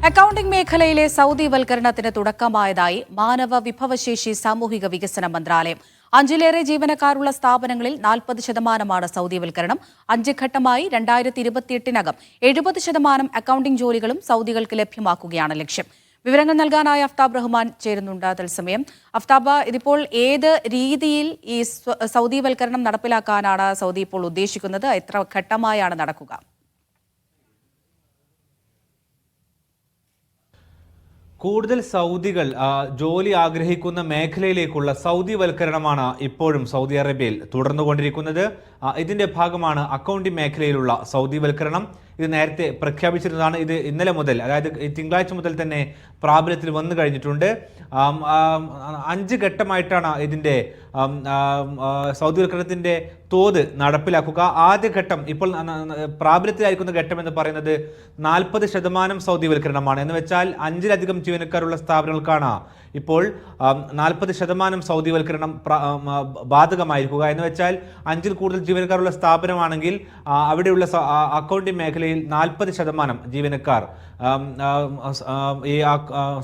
അക്കൗണ്ടിംഗ് മേഖലയിലെ സൗദിവൽക്കരണത്തിന് തുടക്കമായതായി മാനവ വിഭവശേഷി സാമൂഹിക വികസന മന്ത്രാലയം. 5ലേറെ ജീവനക്കാരുള്ള സ്ഥാപനങ്ങളിൽ 40% സൗദിവൽക്കരണം. 5 ഘട്ടമായി 2028-നകം 70% അക്കൗണ്ടിംഗ് ജോലികളും സൗദികൾക്ക് ലഭ്യമാക്കുകയാണ് ലക്ഷ്യം. വിവരങ്ങൾ നൽകാനായി അഫ്താബ് റഹ്മാൻ ചേരുന്നുണ്ട് തത്സമയം. അഫ്താബ്, ഇതിപ്പോൾ ഏത് രീതിയിൽ ഈ സൗദിവൽക്കരണം നടപ്പിലാക്കാനാണ് സൗദി ഇപ്പോൾ ഉദ്ദേശിക്കുന്നത്? എത്ര ഘട്ടമായാണ് നടക്കുക? കൂടുതൽ സൗദികൾ ജോലി ആഗ്രഹിക്കുന്ന മേഖലയിലേക്കുള്ള സൗദിവൽക്കരണമാണ് ഇപ്പോഴും സൗദി അറേബ്യയിൽ തുടർന്നുകൊണ്ടിരിക്കുന്നത്. ഇതിന്റെ ഭാഗമാണ് അക്കൗണ്ടിംഗ് മേഖലയിലുള്ള സൗദിവൽക്കരണം. ഇത് നേരത്തെ പ്രഖ്യാപിച്ചിരുന്നതാണ്. ഇത് ഇന്നലെ മുതൽ, അതായത് തിങ്കളാഴ്ച മുതൽ തന്നെ പ്രാബല്യത്തിൽ വന്നു കഴിഞ്ഞിട്ടുണ്ട്. 5 ഘട്ടമായിട്ടാണ് ഇതിൻ്റെ സൗദിവൽക്കരണത്തിൻ്റെ തോത് നടപ്പിലാക്കുക. ആദ്യ ഘട്ടം, ഇപ്പോൾ പ്രാബല്യത്തിലായിരിക്കുന്ന ഘട്ടം എന്ന് പറയുന്നത് 40% സൗദിവൽക്കരണമാണ്. എന്ന് വെച്ചാൽ 5-ലധികം ജീവനക്കാരുള്ള സ്ഥാപനങ്ങൾക്കാണ് ഇപ്പോൾ 40% സൗദിവൽക്കരണം ബാധകമായിരിക്കുക. എന്ന് വെച്ചാൽ 5-ൽ കൂടുതൽ ജീവനക്കാരുള്ള സ്ഥാപനമാണെങ്കിൽ അവിടെയുള്ള അക്കൗണ്ടിംഗ് മേഖലയിൽ 40% ജീവനക്കാർ ഈ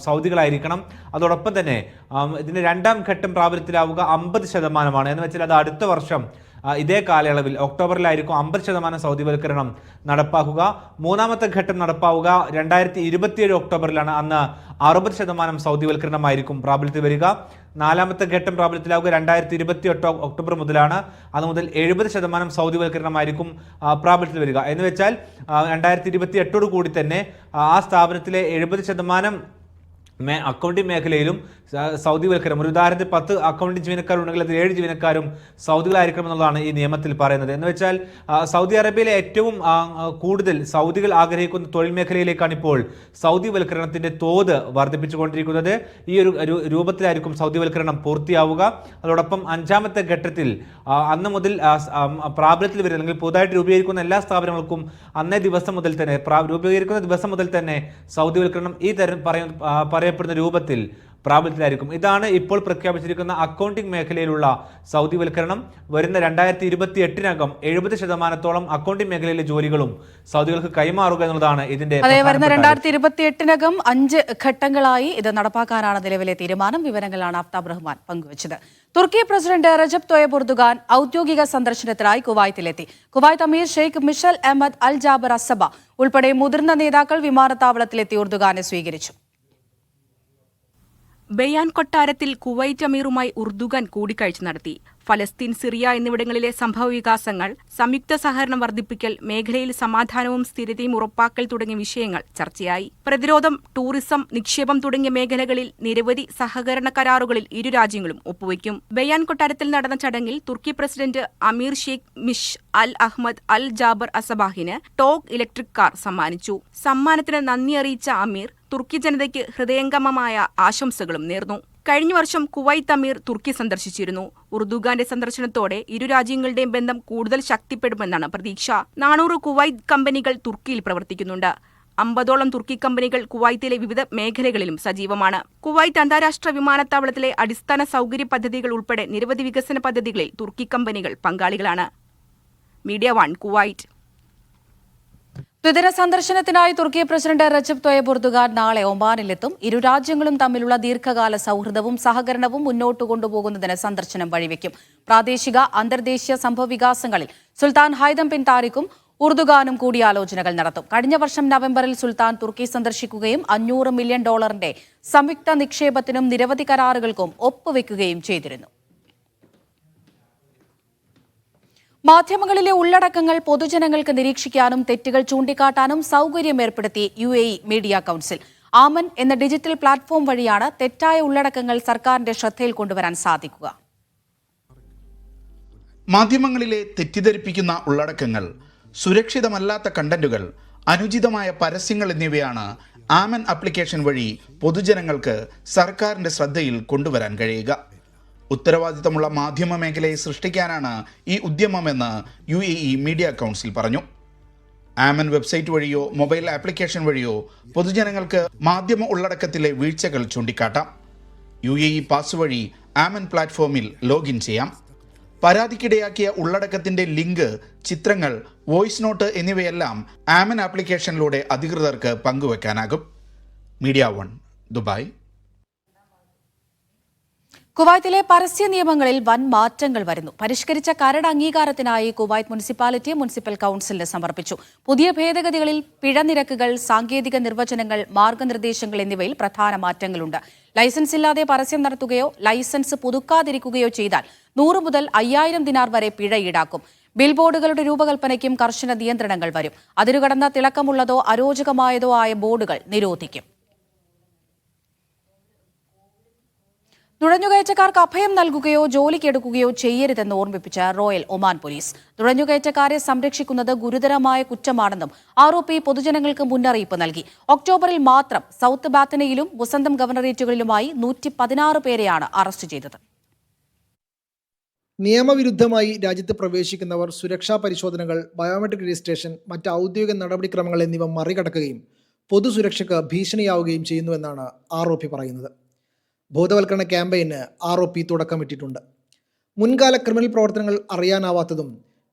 സൗദികളായിരിക്കണം. അതോടൊപ്പം തന്നെ ഇതിൻ്റെ രണ്ടാം ഘട്ടം പ്രാബല്യത്തിലാവുക 50%. എന്ന് വെച്ചാൽ അത് അടുത്ത വർഷം ഇതേ കാലയളവിൽ ഒക്ടോബറിലായിരിക്കും 50% സൗദിവൽക്കരണം നടപ്പാക്കുക. മൂന്നാമത്തെ ഘട്ടം നടപ്പാവുക 2027 ഒക്ടോബറിലാണ്. അന്ന് 60% സൗദിവൽക്കരണമായിരിക്കും പ്രാബല്യത്തിൽ വരിക. നാലാമത്തെ ഘട്ടം പ്രാബല്യത്തിലാവുക 2028 ഒക്ടോബർ മുതലാണ്. അന്ന് മുതൽ 70% സൗദിവൽക്കരണമായിരിക്കും പ്രാബല്യത്തിൽ വരിക. എന്ന് വെച്ചാൽ 2028 കൂടി തന്നെ ആ സ്ഥാപനത്തിലെ 70% അക്കൗണ്ടിംഗ് മേഖലയിലും സൗദിവൽക്കരണം, ഒരു ഉദാഹരണത്തിൽ 10 അക്കൗണ്ടിംഗ് ജീവനക്കാരുണ്ടെങ്കിൽ അതിൽ 7 ജീവനക്കാരും സൗദികളായിരിക്കണം എന്നുള്ളതാണ് ഈ നിയമത്തിൽ പറയുന്നത്. എന്ന് വെച്ചാൽ സൗദി അറേബ്യയിലെ ഏറ്റവും കൂടുതൽ സൗദികൾ ആഗ്രഹിക്കുന്ന തൊഴിൽ മേഖലയിലേക്കാണ് ഇപ്പോൾ സൗദിവൽക്കരണത്തിൻ്റെ തോത് വർദ്ധിപ്പിച്ചുകൊണ്ടിരിക്കുന്നത്. ഈ ഒരു രൂപത്തിലായിരിക്കും സൗദിവൽക്കരണം പൂർത്തിയാവുക. അതോടൊപ്പം 5ാമത്തെ ഘട്ടത്തിൽ അന്ന് മുതൽ പ്രാബല്യത്തിൽ വരുന്ന, അല്ലെങ്കിൽ പുതുതായിട്ട് രൂപീകരിക്കുന്ന എല്ലാ സ്ഥാപനങ്ങൾക്കും അന്നേ ദിവസം മുതൽ തന്നെ, രൂപീകരിക്കുന്ന ദിവസം മുതൽ തന്നെ സൗദിവൽക്കരണം ഈ തരം പറയപ്പെടുന്ന രൂപത്തിൽ പ്രാബല്യത്തിലായിരിക്കും. ഇതാണ് ഇപ്പോൾ പ്രഖ്യാപിച്ചിരിക്കുന്ന അക്കൗണ്ടിംഗ് മേഖലയിലുള്ള സൗദിവൽക്കരണം. വരുന്ന 2028-നകം 70%-ഓളം അക്കൗണ്ടിംഗ് മേഖലയിലെ ജോലികളും സൗദികൾക്ക് കൈമാറുക എന്നുള്ളതാണ് ഇതിന്റെ. വരുന്ന 2028-നകം 5 ഘട്ടങ്ങളായി ഇത് നടപ്പാക്കാനാണ് നിലവിലെ തീരുമാനം. വിവരങ്ങളാണ് ആഫ്താബ് റഹ്മാൻ പങ്കുവച്ചത്. തുർക്കി പ്രസിഡന്റ് റജബ് തൊയ്യബ് എർദോഗാൻ ഔദ്യോഗിക സന്ദർശനത്തിനായി കുവൈത്തിലെത്തി. Kuwait Amir Sheikh Mishal Ahmad Al Jaber Al Sabah ഉൾപ്പെടെ മുതിർന്ന നേതാക്കൾ വിമാനത്താവളത്തിലെത്തി എർദോഗാനെ സ്വീകരിച്ചു. ബയാൻ കൊട്ടാരത്തിൽ കുവൈറ്റ് അമീറുമായി ഉർദുഗാൻ കൂടിക്കാഴ്ച നടത്തി. ഫലസ്തീൻ, സിറിയ എന്നിവിടങ്ങളിലെ സംഭവവികാസങ്ങൾ, സംയുക്ത സഹകരണം വർദ്ധിപ്പിക്കൽ, മേഖലയിൽ സമാധാനവും സ്ഥിരതയും ഉറപ്പാക്കൽ തുടങ്ങിയ വിഷയങ്ങൾ ചർച്ചയായി. പ്രതിരോധം, ടൂറിസം, നിക്ഷേപം തുടങ്ങിയ മേഖലകളിൽ നിരവധി സഹകരണ കരാറുകളിൽ ഇരു രാജ്യങ്ങളും ഒപ്പുവയ്ക്കും. ബയാൻ കൊട്ടാരത്തിൽ നടന്ന ചടങ്ങിൽ തുർക്കി president Amir Sheikh Mish Al Ahmad Al Jaber അസബാഹിന് ടോഗ് ഇലക്ട്രിക് കാർ സമ്മാനിച്ചു. സമ്മാനത്തിന് നന്ദി അറിയിച്ച അമീർ തുർക്കി ജനതയ്ക്ക് ഹൃദയംഗമമായ ആശംസകളും നേർന്നു. കഴിഞ്ഞ വർഷം കുവൈത്ത് അമീർ തുർക്കി സന്ദർശിച്ചിരുന്നു. ഉർദുഗാന്റെ സന്ദർശനത്തോടെ ഇരു രാജ്യങ്ങളുടെയും ബന്ധം കൂടുതൽ ശക്തിപ്പെടുമെന്നാണ് പ്രതീക്ഷ. 400 കുവൈത്ത് കമ്പനികൾ തുർക്കിയിൽ പ്രവർത്തിക്കുന്നുണ്ട്. 50ഓളം തുർക്കി കമ്പനികൾ കുവൈത്തിലെ വിവിധ മേഖലകളിലും സജീവമാണ്. കുവൈത്ത് അന്താരാഷ്ട്ര വിമാനത്താവളത്തിലെ അടിസ്ഥാന സൗകര്യ പദ്ധതികൾ ഉൾപ്പെടെ നിരവധി വികസന പദ്ധതികളിൽ തുർക്കി കമ്പനികൾ പങ്കാളികളാണ്. Media 1 Kuwait. ദ്വിദിന സന്ദർശനത്തിനായി തുർക്കി പ്രസിഡന്റ് റജബ് തൊയ്യബ് എർദോഗാൻ നാളെ ഒമാനിലെത്തും. ഇരു രാജ്യങ്ങളും തമ്മിലുള്ള ദീർഘകാല സൗഹൃദവും സഹകരണവും മുന്നോട്ട് കൊണ്ടുപോകുന്നതിന് സന്ദർശനം വഴിവെക്കും. പ്രാദേശിക, അന്തർദേശീയ സംഭവവികാസങ്ങളിൽ സുൽത്താൻ ഹൈതം ബിൻ താരിഖും ഉർദുഗാനും കൂടിയാലോചനകൾ നടത്തും. കഴിഞ്ഞ വർഷം നവംബറിൽ സുൽത്താൻ തുർക്കി സന്ദർശിക്കുകയും $500 മില്യൺ സംയുക്ത നിക്ഷേപത്തിനും നിരവധി കരാറുകൾക്കും ഒപ്പുവെക്കുകയും ചെയ്തിരുന്നു. മാധ്യമങ്ങളിലെ ഉള്ളടക്കങ്ങൾ പൊതുജനങ്ങൾക്ക് നിരീക്ഷിക്കാനും തെറ്റുകൾ ചൂണ്ടിക്കാട്ടാനും സൗകര്യം ഏർപ്പെടുത്തി UAE മീഡിയ കൗൺസിൽ. ആമൻ എന്ന ഡിജിറ്റൽ പ്ലാറ്റ്ഫോം വഴിയാണ് തെറ്റായ ഉള്ളടക്കങ്ങൾ സർക്കാരിന്റെ ശ്രദ്ധയിൽ കൊണ്ടുവരാൻ സാധിക്കുക. മാധ്യമങ്ങളിലെ തെറ്റിദ്ധരിപ്പിക്കുന്ന ഉള്ളടക്കങ്ങൾ, സുരക്ഷിതമല്ലാത്ത കണ്ടന്റുകൾ, അനുചിതമായ പരസ്യങ്ങൾ എന്നിവയാണ് ആമൻ ആപ്ലിക്കേഷൻ വഴി പൊതുജനങ്ങൾക്ക് സർക്കാരിന്റെ ശ്രദ്ധയിൽ കൊണ്ടുവരാൻ കഴിയുക. ഉത്തരവാദിത്തമുള്ള മാധ്യമ മേഖലയെ സൃഷ്ടിക്കാനാണ് ഈ ഉദ്യമമെന്ന് UAE മീഡിയ കൗൺസിൽ പറഞ്ഞു. ആമൻ വെബ്സൈറ്റ് വഴിയോ മൊബൈൽ ആപ്ലിക്കേഷൻ വഴിയോ പൊതുജനങ്ങൾക്ക് മാധ്യമ ഉള്ളടക്കത്തിലെ വീഴ്ചകൾ ചൂണ്ടിക്കാട്ടാം. UAE പാസ് വഴി ആമൻ പ്ലാറ്റ്ഫോമിൽ ലോഗിൻ ചെയ്യാം. പരാതിക്കിടയാക്കിയ ഉള്ളടക്കത്തിന്റെ ലിങ്ക്, ചിത്രങ്ങൾ, വോയിസ് നോട്ട് എന്നിവയെല്ലാം ആമൻ ആപ്ലിക്കേഷനിലൂടെ അധികൃതർക്ക് പങ്കുവെക്കാനാകും. Media 1 Dubai. കുവൈത്തിലെ പരസ്യ നിയമങ്ങളിൽ വൻ മാറ്റങ്ങൾ വരുന്നു. പരിഷ്കരിച്ച കരട് അംഗീകാരത്തിനായി കുവൈത്ത് മുനിസിപ്പാലിറ്റി മുനിസിപ്പൽ കൌൺസിലിന് സമർപ്പിച്ചു. പുതിയ ഭേദഗതികളിൽ പിഴ നിരക്കുകൾ, സാങ്കേതിക നിർവചനങ്ങൾ, മാർഗനിർദ്ദേശങ്ങൾ എന്നിവയിൽ പ്രധാന മാറ്റങ്ങളുണ്ട്. ലൈസൻസ് ഇല്ലാതെ പരസ്യം നടത്തുകയോ ലൈസൻസ് പുതുക്കാതിരിക്കുകയോ ചെയ്താൽ 100 മുതൽ 5000 ദിനാർ വരെ പിഴ ഈടാക്കും. ബിൽ ബോർഡുകളുടെ രൂപകൽപ്പനയ്ക്കും കർശന നിയന്ത്രണങ്ങൾ വരും. അതിരുകടന്ന തിളക്കമുള്ളതോ അരോചകമായതോ ആയ ബോർഡുകൾ നിരോധിക്കും. നുഴഞ്ഞുകയറ്റക്കാർക്ക് അഭയം നൽകുകയോ ജോലിക്കെടുക്കുകയോ ചെയ്യരുതെന്ന് ഓർമ്മിപ്പിച്ച റോയൽ ഒമാൻ പോലീസ്. നുഴഞ്ഞുകയറ്റക്കാരെ സംരക്ഷിക്കുന്നത് ഗുരുതരമായ കുറ്റമാണെന്നും ആർഒപി പൊതുജനങ്ങൾക്ക് മുന്നറിയിപ്പ് നൽകി. ഒക്ടോബറിൽ മാത്രം സൌത്ത് ബാത്തനയിലും മുസന്തം ഗവർണറേറ്റുകളിലുമായി 116 പേരെയാണ് അറസ്റ്റ് ചെയ്തത്. നിയമവിരുദ്ധമായി രാജ്യത്ത് പ്രവേശിക്കുന്നവർ സുരക്ഷാ പരിശോധനകൾ, ബയോമെട്രിക് രജിസ്ട്രേഷൻ, മറ്റ് ഔദ്യോഗിക നടപടിക്രമങ്ങൾ എന്നിവ മറികടക്കുകയും പൊതുസുരക്ഷയ്ക്ക് ഭീഷണിയാവുകയും ചെയ്യുന്നുവെന്നാണ് ആർഒപി പറയുന്നത്. ബോധവൽക്കരണ ക്യാമ്പയിന് ആർഒപി തുടക്കമിട്ടിട്ടുണ്ട്. മുൻകാല ക്രിമിനൽ പ്രവർത്തനങ്ങൾ അറിയാനാവാത്തതും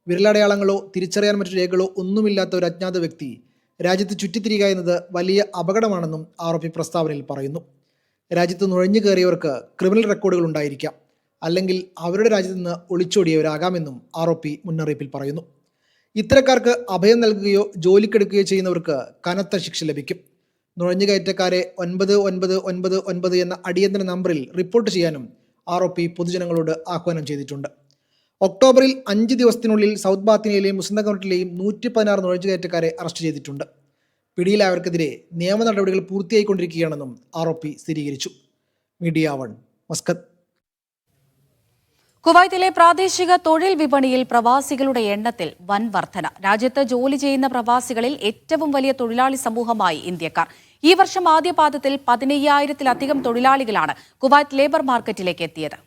വിരലടയാളങ്ങളോ തിരിച്ചറിയാൻ മറ്റു രേഖകളോ ഒന്നുമില്ലാത്ത ഒരു അജ്ഞാത വ്യക്തി രാജ്യത്ത് ചുറ്റിത്തിരിക എന്നത് വലിയ അപകടമാണെന്നും ആർഒപി പ്രസ്താവനയിൽ പറയുന്നു. രാജ്യത്ത് നുഴഞ്ഞു കയറിയവർക്ക് ക്രിമിനൽ റെക്കോർഡുകൾ ഉണ്ടായിരിക്കാം, അല്ലെങ്കിൽ അവരുടെ രാജ്യത്ത് നിന്ന് ഒളിച്ചോടിയവരാകാമെന്നും ആർഒപി മുന്നറിയിപ്പിൽ പറയുന്നു. ഇത്തരക്കാർക്ക് അഭയം നൽകുകയോ ജോലിക്കെടുക്കുകയോ ചെയ്യുന്നവർക്ക് കനത്ത ശിക്ഷ ലഭിക്കും. നുഴഞ്ഞുകയറ്റക്കാരെ 9999 എന്ന അടിയന്തര നമ്പറിൽ റിപ്പോർട്ട് ചെയ്യാനും ആർഒപി പൊതുജനങ്ങളോട് ആഹ്വാനം ചെയ്തിട്ടുണ്ട്. ഒക്ടോബറിൽ 5 ദിവസത്തിനുള്ളിൽ സൗത്ത് ബാത്തിനയിലെയും മുസന്തം ഗവർണറേറ്റിലെയും 116 നുഴഞ്ഞുകയറ്റക്കാരെ അറസ്റ്റ് ചെയ്തിട്ടുണ്ട്. പിടിയിലായവർക്കെതിരെ നിയമ നടപടികൾ പൂർത്തിയായിക്കൊണ്ടിരിക്കുകയാണെന്നും ആർഒപി സ്ഥിരീകരിച്ചു. Media 1 Muscat. കുവൈത്തിലെ പ്രാദേശിക തൊഴിൽ വിപണിയിൽ പ്രവാസികളുടെ എണ്ണത്തിൽ വൻ വർധന. രാജ്യത്ത് ജോലി ചെയ്യുന്ന പ്രവാസികളിൽ ഏറ്റവും വലിയ തൊഴിലാളി സമൂഹമായി ഇന്ത്യക്കാർ. ഈ വർഷം ആദ്യപാദത്തിൽ 15,000-ലധികം തൊഴിലാളികളാണ് കുവൈത്ത് ലേബർ മാർക്കറ്റിലേക്ക് എത്തിയത്.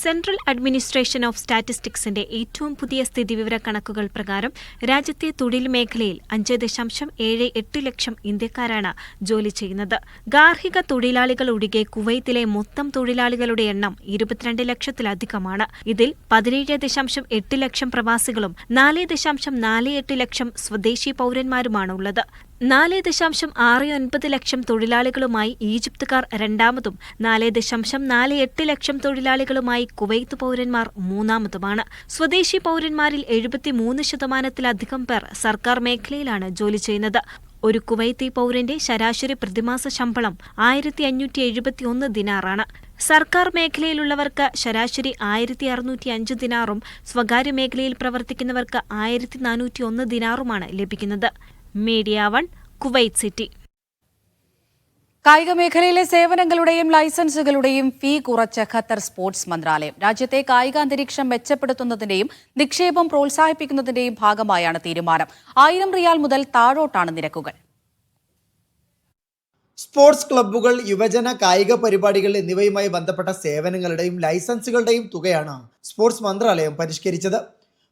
സെൻട്രൽ അഡ്മിനിസ്ട്രേഷൻ ഓഫ് സ്റ്റാറ്റിസ്റ്റിക്സിന്റെ ഏറ്റവും പുതിയ സ്ഥിതിവിവര കണക്കുകൾ പ്രകാരം രാജ്യത്തെ തൊഴിൽ മേഖലയിൽ 5.78 ലക്ഷം ഇന്ത്യക്കാരാണ് ജോലി ചെയ്യുന്നത്. ഗാർഹിക തൊഴിലാളികൾ ഒഴികെ കുവൈത്തിലെ മൊത്തം തൊഴിലാളികളുടെ എണ്ണം 22 ലക്ഷത്തിലധികമാണ്. ഇതിൽ 17.8 ലക്ഷം പ്രവാസികളും 4.48 ലക്ഷം സ്വദേശി പൗരന്മാരുമാണ് ഉള്ളത്. 4.69 ലക്ഷം തൊഴിലാളികളുമായി ഈജിപ്തുകാർ രണ്ടാമതും 4.48 ലക്ഷം തൊഴിലാളികളുമായി കുവൈത്ത് പൗരന്മാർ മൂന്നാമതുമാണ്. സ്വദേശി പൗരന്മാരിൽ 73%-ലധികം പേർ സർക്കാർ മേഖലയിലാണ് ജോലി ചെയ്യുന്നത്. ഒരു കുവൈത്തി പൗരന്റെ ശരാശരി പ്രതിമാസ ശമ്പളം 1571 ദിനാറാണ്. സർക്കാർ മേഖലയിലുള്ളവർക്ക് ശരാശരി 1605 ദിനാറും സ്വകാര്യ മേഖലയിൽ പ്രവർത്തിക്കുന്നവർക്ക് 1401 ദിനാറുമാണ് ലഭിക്കുന്നത്. Media 1 Kuwait city. കായിക മേഖലയിലെ സേവനങ്ങളുടെയും ലൈസൻസുകളുടെയും ഫീ കുറച്ച ഖത്തർ സ്പോർട്സ് മന്ത്രാലയം. രാജ്യത്തെ കായിക അന്തരീക്ഷം മെച്ചപ്പെടുത്തുന്നതിന്റെയും നിക്ഷേപം പ്രോത്സാഹിപ്പിക്കുന്നതിന്റെയും ഭാഗമായാണ് തീരുമാനം. 1000 റിയാൽ മുതൽ താഴോട്ടാണ് നിരക്കുകൾ. സ്പോർട്സ് ക്ലബ്ബുകൾ, യുവജന കായിക പരിപാടികൾ എന്നിവയുമായി ബന്ധപ്പെട്ട സേവനങ്ങളുടെയും ലൈസൻസുകളുടെയും തുകയാണ് സ്പോർട്സ് മന്ത്രാലയം പരിഷ്കരിച്ചത്.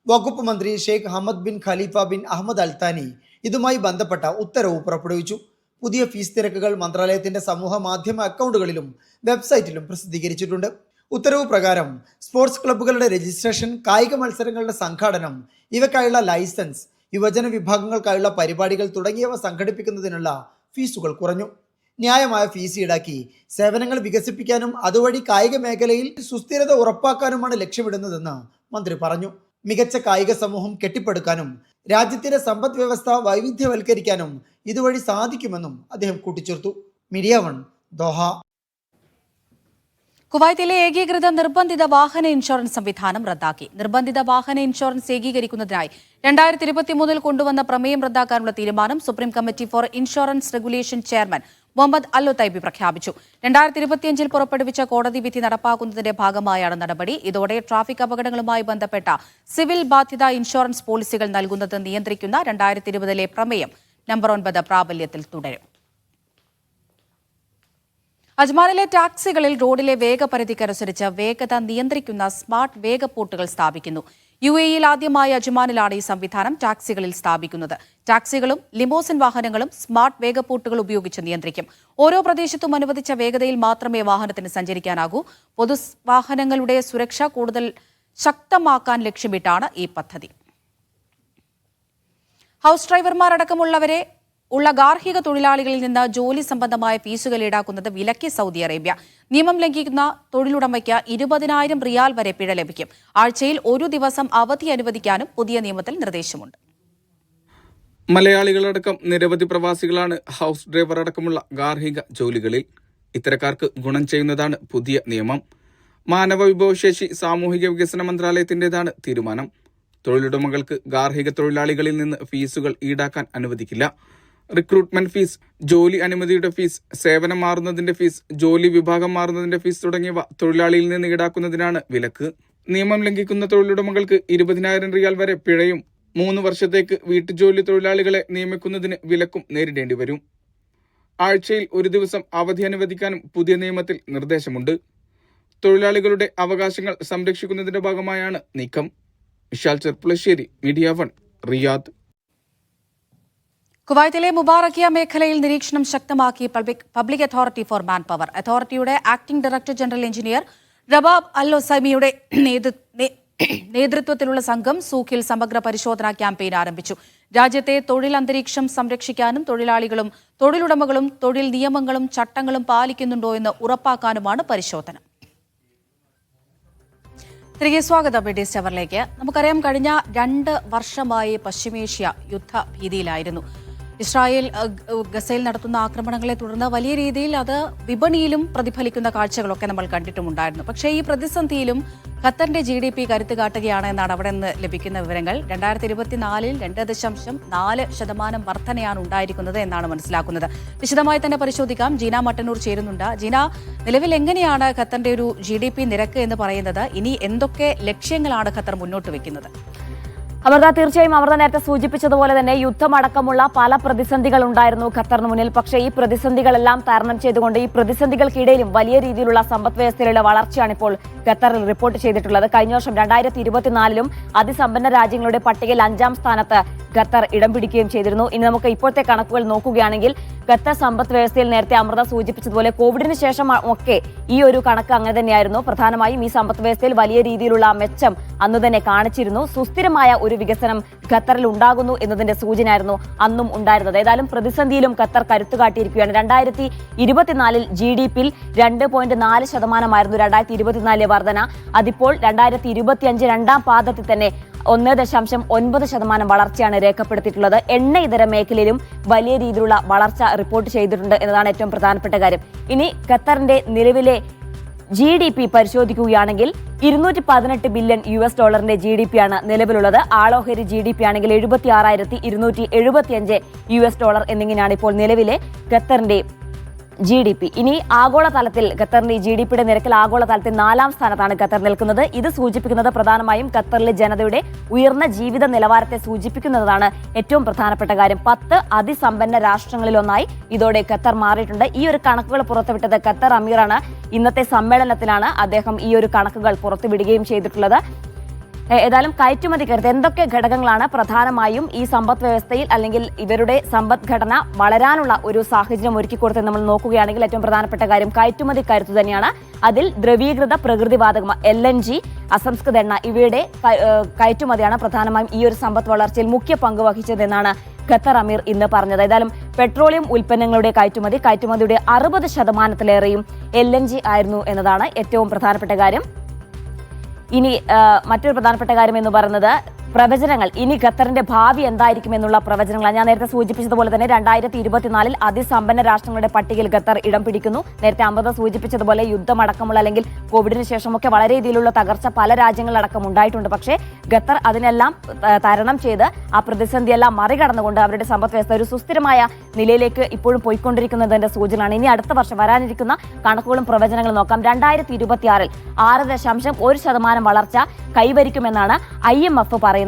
വകുപ്പ് മന്ത്രി Sheikh Hamad bin Khalifa bin Ahmed Al Thani ഇതുമായി ബന്ധപ്പെട്ട ഉത്തരവ് പുറപ്പെടുവിച്ചു. പുതിയ ഫീസ് നിരക്കുകൾ മന്ത്രാലയത്തിന്റെ സമൂഹ മാധ്യമ അക്കൗണ്ടുകളിലും വെബ്സൈറ്റിലും പ്രസിദ്ധീകരിച്ചിട്ടുണ്ട്. ഉത്തരവ് പ്രകാരം സ്പോർട്സ് ക്ലബ്ബുകളുടെ രജിസ്ട്രേഷൻ, കായിക മത്സരങ്ങളുടെ സംഘാടനം, ഇവയ്ക്കായുള്ള ലൈസൻസ്, യുവജന വിഭാഗങ്ങൾക്കായുള്ള പരിപാടികൾ തുടങ്ങിയവ സംഘടിപ്പിക്കുന്നതിനുള്ള ഫീസുകൾ കുറഞ്ഞു. ന്യായമായ ഫീസ് ഈടാക്കി സേവനങ്ങൾ വികസിപ്പിക്കാനും അതുവഴി കായിക മേഖലയിൽ സുസ്ഥിരത ഉറപ്പാക്കാനുമാണ് ലക്ഷ്യമിടുന്നതെന്ന് മന്ത്രി പറഞ്ഞു. മികച്ച കായിക സമൂഹം കെട്ടിപ്പടുക്കാനും രാജ്യത്തിന്റെ സമ്പദ് വ്യവസ്ഥ വൈവിധ്യവൽക്കരിക്കാനും ഇതുവഴി സാധിക്കുമെന്നും അദ്ദേഹം കൂട്ടിച്ചേർത്തു. Media 1 Doha. കുവൈത്തിലെ ഏകീകൃത നിർബന്ധിത വാഹന ഇൻഷുറൻസ് സംവിധാനം റദ്ദാക്കി. നിർബന്ധിത വാഹന ഇൻഷുറൻസ് ഏകീകരിക്കുന്നതിനായി 2023 കൊണ്ടുവന്ന പ്രമേയം റദ്ദാക്കാനുള്ള തീരുമാനം Supreme Committee for Insurance Regulation chairman Mohammed Al Otaibi പ്രഖ്യാപിച്ചു. 2025 പുറപ്പെടുവിച്ച കോടതി വിധി നടപ്പാക്കുന്നതിന്റെ ഭാഗമായാണ് നടപടി. ഇതോടെ ട്രാഫിക് അപകടങ്ങളുമായി ബന്ധപ്പെട്ട സിവിൽ ബാധ്യത ഇൻഷുറൻസ് പോളിസികൾ നൽകുന്നത് നിയന്ത്രിക്കുന്ന 2020 പ്രമേയം നമ്പർ 9 പ്രാബല്യത്തിൽ തുടരും. അജ്മാനിലെ ടാക്സികളിൽ റോഡിലെ വേഗപരിധിക്കനുസരിച്ച് വേഗത നിയന്ത്രിക്കുന്ന സ്മാർട്ട് വേഗപ്പൂട്ടുകൾ സ്ഥാപിക്കുന്നു. UAE-യിൽ ആദ്യമായി അജ്മാനിലാണ് ഈ സംവിധാനം ടാക്സികളിൽ സ്ഥാപിക്കുന്നത്. ടാക്സികളും ലിമോസിൻ വാഹനങ്ങളും സ്മാർട്ട് വേഗപ്പൂട്ടുകൾ ഉപയോഗിച്ച് നിയന്ത്രിക്കും. ഓരോ പ്രദേശത്തും അനുവദിച്ച വേഗതയിൽ മാത്രമേ വാഹനത്തിന് സഞ്ചരിക്കാനാകൂ. പൊതുവാഹനങ്ങളുടെ സുരക്ഷ കൂടുതൽ ശക്തമാക്കാൻ ലക്ഷ്യമിട്ടാണ് ഈ പദ്ധതി. ഹൌസ് ഡ്രൈവർമാരടക്കമുള്ളവരെ ഉള്ള ഗാർഹിക തൊഴിലാളികളിൽ നിന്ന് ജോലി സംബന്ധമായ ഫീസുകൾ ഈടാക്കുന്നത് വിലക്കി സൗദി അറേബ്യ. നിയമം ലംഘിക്കുന്ന തൊഴിലുടമയ്ക്ക് 20,000 റിയാൽ വരെ പിഴ ലഭിക്കും. ആഴ്ചയിൽ 1 ദിവസം അവധി അനുവദിക്കാനും പുതിയ നിയമത്തിൽ നിർദ്ദേശമുണ്ട്. മലയാളികളടക്കം നിരവധി പ്രവാസികളാണ് ഹൌസ് ഡ്രൈവർ അടക്കമുള്ള ഗാർഹിക ജോലികളിൽ. ഇത്തരക്കാർക്ക് ഗുണം ചെയ്യുന്നതാണ് പുതിയ നിയമം. മാനവ വിഭവശേഷി സാമൂഹിക വികസന മന്ത്രാലയത്തിന്റേതാണ് തീരുമാനം. തൊഴിലുടമകൾക്ക് ഗാർഹിക തൊഴിലാളികളിൽ നിന്ന് ഫീസുകൾ ഈടാക്കാൻ അനുവദിക്കില്ല. റിക്രൂട്ട്മെന്റ് ഫീസ്, ജോലി അനുമതിയുടെ ഫീസ്, സേവനം മാറുന്നതിന്റെ ഫീസ്, ജോലി വിഭാഗം മാറുന്നതിന്റെ ഫീസ് തുടങ്ങിയവ തൊഴിലാളിയിൽ നിന്ന് ഈടാക്കുന്നതിനാണ് വിലക്ക്. നിയമം ലംഘിക്കുന്ന തൊഴിലുടമകൾക്ക് 20,000 റിയാൽ വരെ പിഴയും 3 വർഷത്തേക്ക് വീട്ടുജോലി തൊഴിലാളികളെ നിയമിക്കുന്നതിന് വിലക്കും നേരിടേണ്ടി വരും. ആഴ്ചയിൽ 1 ദിവസം അവധി അനുവദിക്കാനും പുതിയ നിയമത്തിൽ നിർദ്ദേശമുണ്ട്. തൊഴിലാളികളുടെ അവകാശങ്ങൾ സംരക്ഷിക്കുന്നതിന്റെ ഭാഗമായാണ് നീക്കം. Vishal Cherpulassery, media 1, Riyadh. കുവൈത്തിലെ മുബാറക്കിയ മേഖലയിൽ നിരീക്ഷണം ശക്തമാക്കി public authority for manpower. അതോറിറ്റിയുടെ acting director general engineer Rabab Al ഒസൈമിയുടെ നേതൃത്വത്തിലുള്ള സംഘം സൂഖിൽ സമഗ്ര പരിശോധനാ ക്യാമ്പയിൻ ആരംഭിച്ചു. രാജ്യത്തെ തൊഴിൽ അന്തരീക്ഷം സംരക്ഷിക്കാനും തൊഴിലാളികളും തൊഴിലുടമകളും തൊഴിൽ നിയമങ്ങളും ചട്ടങ്ങളും പാലിക്കുന്നുണ്ടോ എന്ന് ഉറപ്പാക്കാനുമാണ് പരിശോധന. തിരികെ സ്വാഗതം BDS ടവറിലേക്ക്. നമുക്കറിയാം, കഴിഞ്ഞ 2 വർഷമായി പശ്ചിമേഷ്യ യുദ്ധഭീതിയിലായിരുന്നു. ഇസ്രായേൽ ഗസയിൽ നടത്തുന്ന ആക്രമണങ്ങളെ തുടർന്ന് വലിയ രീതിയിൽ അത് വിപണിയിലും പ്രതിഫലിക്കുന്ന കാഴ്ചകളൊക്കെ നമ്മൾ കണ്ടിട്ടുമുണ്ടായിരുന്നു. പക്ഷേ ഈ പ്രതിസന്ധിയിലും ഖത്തറിന്റെ GDP കരുത്ത് കാട്ടുകയാണ് എന്നാണ് അവിടെ നിന്ന് ലഭിക്കുന്ന വിവരങ്ങൾ. 2024 2.4% വർധനയാണ് ഉണ്ടായിരിക്കുന്നത് എന്നാണ് മനസ്സിലാക്കുന്നത്. വിശദമായി തന്നെ പരിശോധിക്കാം. ജീന മട്ടന്നൂർ ചേരുന്നുണ്ട്. ജീന, നിലവിൽ എങ്ങനെയാണ് ഖത്തറിന്റെ ഒരു GDP നിരക്ക് എന്ന് പറയുന്നത്? ഇനി എന്തൊക്കെ ലക്ഷ്യങ്ങളാണ് ഖത്തർ മുന്നോട്ട് വെക്കുന്നത്? അമൃത, തീർച്ചയായും അമൃത നേരത്തെ സൂചിപ്പിച്ചതുപോലെ തന്നെ യുദ്ധമടക്കമുള്ള പല പ്രതിസന്ധികൾ ഉണ്ടായിരുന്നു ഖത്തറിന് മുന്നിൽ. പക്ഷേ ഈ പ്രതിസന്ധികളെല്ലാം തരണം ചെയ്തുകൊണ്ട് ഈ പ്രതിസന്ധികൾക്കിടയിലും വലിയ രീതിയിലുള്ള സമ്പദ് വ്യവസ്ഥയിലുള്ള വളർച്ചയാണ് ഇപ്പോൾ ഖത്തറിൽ റിപ്പോർട്ട് ചെയ്തിട്ടുള്ളത്. കഴിഞ്ഞ വർഷം 2024 അതിസമ്പന്ന രാജ്യങ്ങളുടെ പട്ടികയിൽ 5ാം സ്ഥാനത്ത് ഖത്തർ ഇടം പിടിക്കുകയും ചെയ്തിരുന്നു. ഇനി നമുക്ക് ഇപ്പോഴത്തെ കണക്കുകൾ നോക്കുകയാണെങ്കിൽ ഖത്തർ സമ്പദ് വ്യവസ്ഥയിൽ നേരത്തെ അമൃത സൂചിപ്പിച്ചതുപോലെ കോവിഡിന് ശേഷം ഒക്കെ ഈ ഒരു കണക്ക് അങ്ങനെ തന്നെയായിരുന്നു. പ്രധാനമായും ഈ സമ്പദ് വ്യവസ്ഥയിൽ വലിയ രീതിയിലുള്ള മെച്ചം അന്ന് തന്നെ കാണിച്ചിരുന്നു. സുസ്ഥിരമായ ഒരു വികസനം ഖത്തറിൽ ഉണ്ടാകുന്നു എന്നതിന്റെ സൂചനയായിരുന്നു അന്നും ഉണ്ടായിരുന്നത്. ഏതായാലും പ്രതിസന്ധിയിലും ഖത്തർ കരുത്തു കാട്ടിയിരിക്കുകയാണ്. 2024 GDP-യിൽ 2.4% 2024 വർധന. അതിപ്പോൾ 2025 2ാം പാദത്തിൽ തന്നെ 1.9% വളർച്ചയാണ് രേഖപ്പെടുത്തിയിട്ടുള്ളത്. എണ്ണ ഇതര മേഖലയിലും വലിയ രീതിയിലുള്ള വളർച്ച റിപ്പോർട്ട് ചെയ്തിട്ടുണ്ട് എന്നതാണ് ഏറ്റവും പ്രധാനപ്പെട്ട കാര്യം. ഇനി ഖത്തറിന്റെ നിലവിലെ GDP പരിശോധിക്കുകയാണെങ്കിൽ $218 ബില്യൺ GDP ആണ് നിലവിലുള്ളത്. ആളോഹരി GDP ആണെങ്കിൽ $76,275 എന്നിങ്ങനെയാണ് ഇപ്പോൾ നിലവിലെ ഖത്തറിന്റെ GDP. ഇനി ആഗോളതലത്തിൽ ഖത്തറിന്റെ GDP-യുടെ നിരക്കിൽ ആഗോളതലത്തിൽ 4ാം സ്ഥാനത്താണ് ഖത്തർ നിൽക്കുന്നത്. ഇത് സൂചിപ്പിക്കുന്നത് പ്രധാനമായും ഖത്തറിലെ ജനതയുടെ ഉയർന്ന ജീവിത നിലവാരത്തെ സൂചിപ്പിക്കുന്നതാണ് ഏറ്റവും പ്രധാനപ്പെട്ട കാര്യം. 10 അതിസമ്പന്ന രാഷ്ട്രങ്ങളിലൊന്നായി ഇതോടെ ഖത്തർ മാറിയിട്ടുണ്ട്. ഈ ഒരു കണക്കുകൾ പുറത്തുവിട്ടത് ഖത്തർ അമീറാണ്. ഇന്നത്തെ സമ്മേളനത്തിലാണ് അദ്ദേഹം ഈ ഒരു കണക്കുകൾ പുറത്തുവിടുകയും ചെയ്തിട്ടുള്ളത്. ഏതായാലും കയറ്റുമതി കരുത്ത് എന്തൊക്കെ ഘടകങ്ങളാണ് പ്രധാനമായും ഈ സമ്പദ് വ്യവസ്ഥയിൽ അല്ലെങ്കിൽ ഇവരുടെ സമ്പദ്ഘടന വളരാനുള്ള ഒരു സാഹചര്യം ഒരുക്കിക്കൊടുത്ത് നമ്മൾ നോക്കുകയാണെങ്കിൽ ഏറ്റവും പ്രധാനപ്പെട്ട കാര്യം കയറ്റുമതി കരുത്ത് തന്നെയാണ്. അതിൽ ദ്രവീകൃത പ്രകൃതിവാതകം LNG, അസംസ്കൃത എണ്ണ ഇവയുടെ കയറ്റുമതിയാണ് പ്രധാനമായും ഈ ഒരു സമ്പദ് വളർച്ചയിൽ മുഖ്യ പങ്ക് വഹിച്ചതെന്നാണ് ഖത്തർ അമീർ ഇന്ന് പറഞ്ഞത്. ഏതായാലും പെട്രോളിയം ഉൽപ്പന്നങ്ങളുടെ കയറ്റുമതിയുടെ 60%-ലേറെയും LNG ആയിരുന്നു എന്നതാണ് ഏറ്റവും പ്രധാനപ്പെട്ട കാര്യം. ഇനി മറ്റൊരു പ്രധാനപ്പെട്ട കാര്യം എന്ന് പറയുന്നത് പ്രവചനങ്ങൾ. ഇനി ഖത്തറിന്റെ ഭാവി എന്തായിരിക്കും എന്നുള്ള പ്രവചനങ്ങളാണ്. ഞാൻ നേരത്തെ സൂചിപ്പിച്ചതുപോലെ തന്നെ 2024 അതിസമ്പന്ന രാഷ്ട്രങ്ങളുടെ പട്ടികയിൽ ഖത്തർ ഇടം പിടിക്കുന്നു. നേരത്തെ അമൃത സൂചിപ്പിച്ചതുപോലെ യുദ്ധമടക്കമുള്ള അല്ലെങ്കിൽ കോവിഡിന് ശേഷമൊക്കെ വളരെ രീതിയിലുള്ള തകർച്ച പല രാജ്യങ്ങളടക്കം ഉണ്ടായിട്ടുണ്ട്. പക്ഷേ ഖത്തർ അതിനെല്ലാം തരണം ചെയ്ത് ആ പ്രതിസന്ധിയെല്ലാം മറികടന്നുകൊണ്ട് അവരുടെ സമ്പദ് വ്യവസ്ഥ ഒരു സുസ്ഥിരമായ നിലയിലേക്ക് ഇപ്പോഴും പോയിക്കൊണ്ടിരിക്കുന്നതിന്റെ സൂചനയാണ്. ഇനി അടുത്ത വർഷം വരാനിരിക്കുന്ന കണക്കുകളും പ്രവചനങ്ങളും നോക്കാം. 2026 6.1% വളർച്ച കൈവരിക്കുമെന്നാണ് IMF പറയുന്നത്.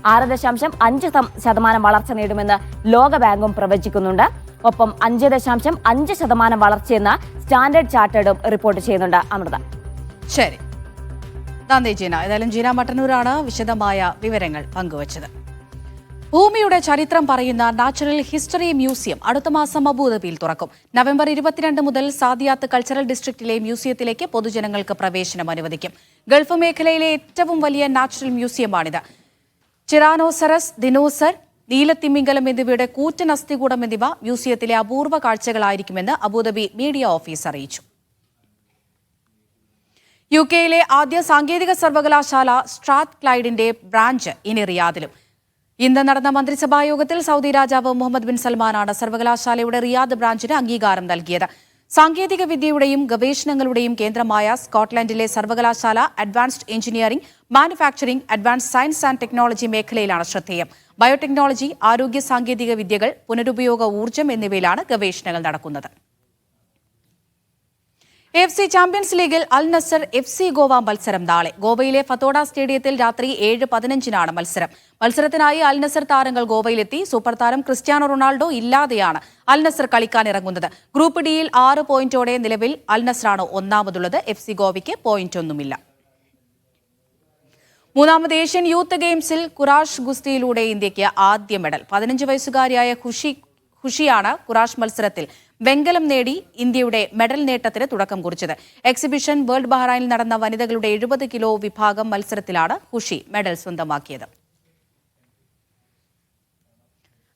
6.5% വളർച്ച നേടുമെന്ന് ലോകബാങ്കും പ്രവചിക്കുന്നുണ്ട്. ഒപ്പം 5.5% വളർച്ചയെന്ന് സ്റ്റാൻഡേർഡ് ചാർട്ടേർഡും റിപ്പോർട്ട് ചെയ്യുന്നുണ്ട്. അമൃത, ശരി, നന്ദി ജീന. ഏതായാലും ജീന മട്ടന്നൂരാണ് വിശദമായ വിവരങ്ങൾ പങ്കുവച്ചത്. ഭൂമിയുടെ ചരിത്രം പറയുന്ന നാച്ചുറൽ ഹിസ്റ്ററി മ്യൂസിയം അടുത്ത മാസം അബുദാബിയിൽ തുറക്കും. നവംബർ 22 മുതൽ സാദിയാത്ത് കൾച്ചറൽ ഡിസ്ട്രിക്റ്റിലെ മ്യൂസിയത്തിലേക്ക് പൊതുജനങ്ങൾക്ക് പ്രവേശനം അനുവദിക്കും. ഗൾഫ് മേഖലയിലെ ഏറ്റവും വലിയ നാച്ചുറൽ മ്യൂസിയമാണിത്. ചിറാനോസറസ്, ദിനോസർ, നീലത്തിമിംഗലം എന്നിവയുടെ കൂറ്റൻ അസ്ഥികൂടം എന്നിവ മ്യൂസിയത്തിലെ അപൂർവ കാഴ്ചകളായിരിക്കുമെന്ന് അബുദാബി മീഡിയ ഓഫീസ് അറിയിച്ചു. UK-യിലെ ആദ്യ സാങ്കേതിക സർവകലാശാല സ്ട്രാത്ത് ക്ലൈഡിന്റെ ബ്രാഞ്ച് ഇനി റിയാദിലും. ഇന്ന് നടന്ന മന്ത്രിസഭാ യോഗത്തിൽ സൗദി രാജാവ് മുഹമ്മദ് ബിൻ സൽമാനാണ് സർവകലാശാലയുടെ റിയാദ് ബ്രാഞ്ചിന് അംഗീകാരം നൽകിയത്. സാങ്കേതിക വിദ്യയുടെയും ഗവേഷണങ്ങളുടെയും കേന്ദ്രമായ സ്കോട്ട്ലൻഡിലെ സർവകലാശാല advanced engineering, manufacturing, advanced science and technology മേഖലയിലാണ് ശ്രദ്ധേയം. ബയോടെക്നോളജി, ആരോഗ്യ സാങ്കേതിക വിദ്യകൾ, പുനരുപയോഗ ഊർജ്ജം എന്നിവയിലാണ് ഗവേഷണങ്ങൾ നടക്കുന്നത്. AFC ചാമ്പ്യൻസ് ലീഗിൽ അൽ നസർ FC ഗോവ മത്സരം നാളെ. ഗോവയിലെ ഫത്തോഡ സ്റ്റേഡിയത്തിൽ രാത്രി 7:15 മത്സരം. മത്സരത്തിനായി അൽ നസർ താരങ്ങൾ ഗോവയിലെത്തി. സൂപ്പർ താരം ക്രിസ്ത്യാനോ റൊണാൾഡോ ഇല്ലാതെയാണ് അൽ നസർ കളിക്കാനിറങ്ങുന്നത്. ഗ്രൂപ്പ് ഡിയിൽ 6 പോയിന്റോടെ നിലവിൽ അൽ നസറാണ് ഒന്നാമതുള്ളത്. FC ഗോവയ്ക്ക് പോയിന്റൊന്നുമില്ല. മൂന്നാമത് ഏഷ്യൻ യൂത്ത് ഗെയിംസിൽ കുറാഷ് ഗുസ്തിയിലൂടെ ഇന്ത്യയ്ക്ക് ആദ്യ മെഡൽ. 15 വയസ്സുകാരിയായ ഖുഷിയാണ് കുറാഷ് മത്സരത്തിൽ വെങ്കലം നേടി ഇന്ത്യയുടെ മെഡൽ നേട്ടത്തിന് തുടക്കം കുറിച്ചത്. എക്സിബിഷൻ വേൾഡ് ബഹ്റൈനിൽ നടന്ന വനിതകളുടെ 70 കിലോ വിഭാഗം മത്സരത്തിലാണ് ഖുഷി മെഡൽ സ്വന്തമാക്കിയത്.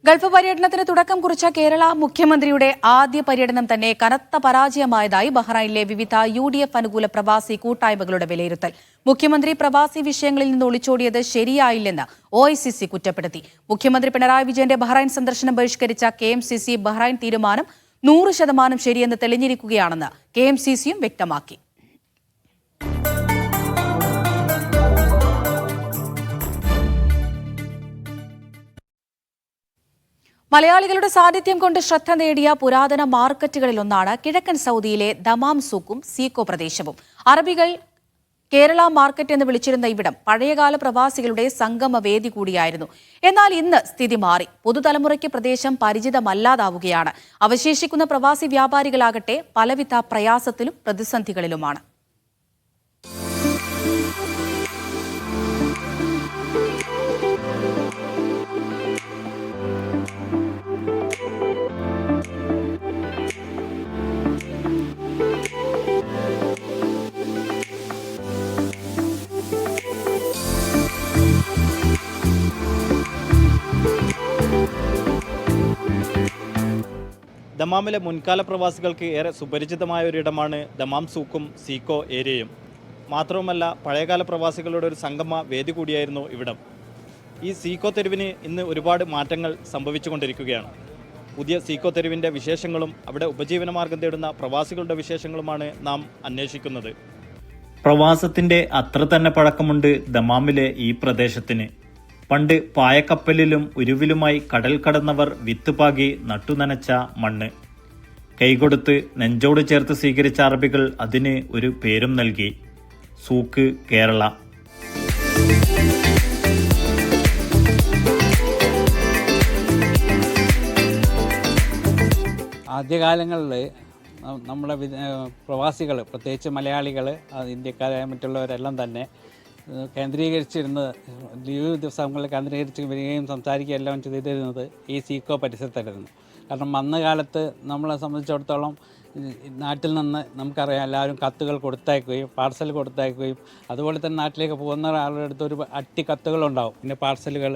ഗൾഫ് പര്യടനത്തിന് തുടക്കം കുറിച്ച കേരള മുഖ്യമന്ത്രിയുടെ ആദ്യ പര്യടനം തന്നെ കനത്ത പരാജയമായതായി ബഹ്റൈനിലെ വിവിധ UDF അനുകൂല പ്രവാസി കൂട്ടായ്മകളുടെ വിലയിരുത്തൽ. മുഖ്യമന്ത്രി പ്രവാസി വിഷയങ്ങളിൽ നിന്ന് ഒളിച്ചോടിയത് ശരിയായില്ലെന്ന് OICC കുറ്റപ്പെടുത്തി. മുഖ്യമന്ത്രി പിണറായി വിജയന്റെ ബഹ്റൈൻ സന്ദർശനം ബഹിഷ്കരിച്ച KMCC ബഹ്റൈൻ തീരുമാനം 100% ശരിയെന്ന് തെളിഞ്ഞിരിക്കുകയാണെന്ന് KMCCയും വ്യക്തമാക്കി. മലയാളികളുടെ സാന്നിധ്യം കൊണ്ട് ശ്രദ്ധ നേടിയ പുരാതന മാർക്കറ്റുകളിലൊന്നാണ് കിഴക്കൻ സൗദിയിലെ ദമാം സൂക്കും സീക്കോ പ്രദേശവും. അറബികൾ കേരള മാർക്കറ്റ് എന്ന് വിളിച്ചിരുന്ന ഇവിടം പഴയകാല പ്രവാസികളുടെ സംഗമവേദി കൂടിയായിരുന്നു. എന്നാൽ ഇന്ന് സ്ഥിതി മാറി. പുതുതലമുറയ്ക്ക് പ്രദേശം പരിചിതമല്ലാതാവുകയാണ്. അവശേഷിക്കുന്ന പ്രവാസി വ്യാപാരികളാകട്ടെ പലവിധ പ്രയാസത്തിലും പ്രതിസന്ധികളിലുമാണ്. ദമാമിലെ മുൻകാല പ്രവാസികൾക്ക് ഏറെ സുപരിചിതമായ ഒരിടമാണ് ദമാം സൂക്കും സീക്കോ ഏരിയയും. മാത്രവുമല്ല പഴയകാല പ്രവാസികളുടെ ഒരു സംഗമ വേദി കൂടിയായിരുന്നു ഇവിടം. ഈ സീക്കോ തെരുവിന് ഇന്ന് ഒരുപാട് മാറ്റങ്ങൾ സംഭവിച്ചുകൊണ്ടിരിക്കുകയാണ്. പുതിയ സീക്കോ തെരുവിൻ്റെ വിശേഷങ്ങളും അവിടെ ഉപജീവനമാർഗം തേടുന്ന പ്രവാസികളുടെ വിശേഷങ്ങളുമാണ് നാം അന്വേഷിക്കുന്നത്. പ്രവാസത്തിൻ്റെ അത്ര തന്നെ പഴക്കമുണ്ട് ദമാമിലെ ഈ പ്രദേശത്തിന്. പണ്ട് പായക്കപ്പലിലും ഉരുവിലുമായി കടൽ കടന്നവർ വിത്തുപാകി നട്ടുനനച്ച മണ്ണ്. കൈകൊടുത്ത് നെഞ്ചോട് ചേർത്ത് സ്വീകരിച്ച അറബികൾ അതിന് ഒരു പേരും നൽകി, സൂക്ക് കേരള. ആദ്യകാലങ്ങളിൽ നമ്മുടെ പ്രവാസികൾ, പ്രത്യേകിച്ച് മലയാളികൾ, ഇന്ത്യക്കാരായ മറ്റുള്ളവരെല്ലാം തന്നെ കേന്ദ്രീകരിച്ചിരുന്നത് ലീവ് ദിവസങ്ങളിൽ കേന്ദ്രീകരിച്ച് വരികയും സംസാരിക്കുകയും എല്ലാം ചെയ്തിരുന്നത് ഈ സീക്കോ പരിസരത്തായിരുന്നു. കാരണം അന്ന് കാലത്ത് നമ്മളെ സംബന്ധിച്ചിടത്തോളം നാട്ടിൽ നിന്ന് നമുക്കറിയാം എല്ലാവരും കത്തുകൾ കൊടുത്തയക്കുകയും പാർസൽ കൊടുത്തയക്കുകയും അതുപോലെ തന്നെ നാട്ടിലേക്ക് പോകുന്ന ആളുടെ അടുത്ത് ഒരു അട്ടി കത്തുകളുണ്ടാവും, പിന്നെ പാർസലുകൾ,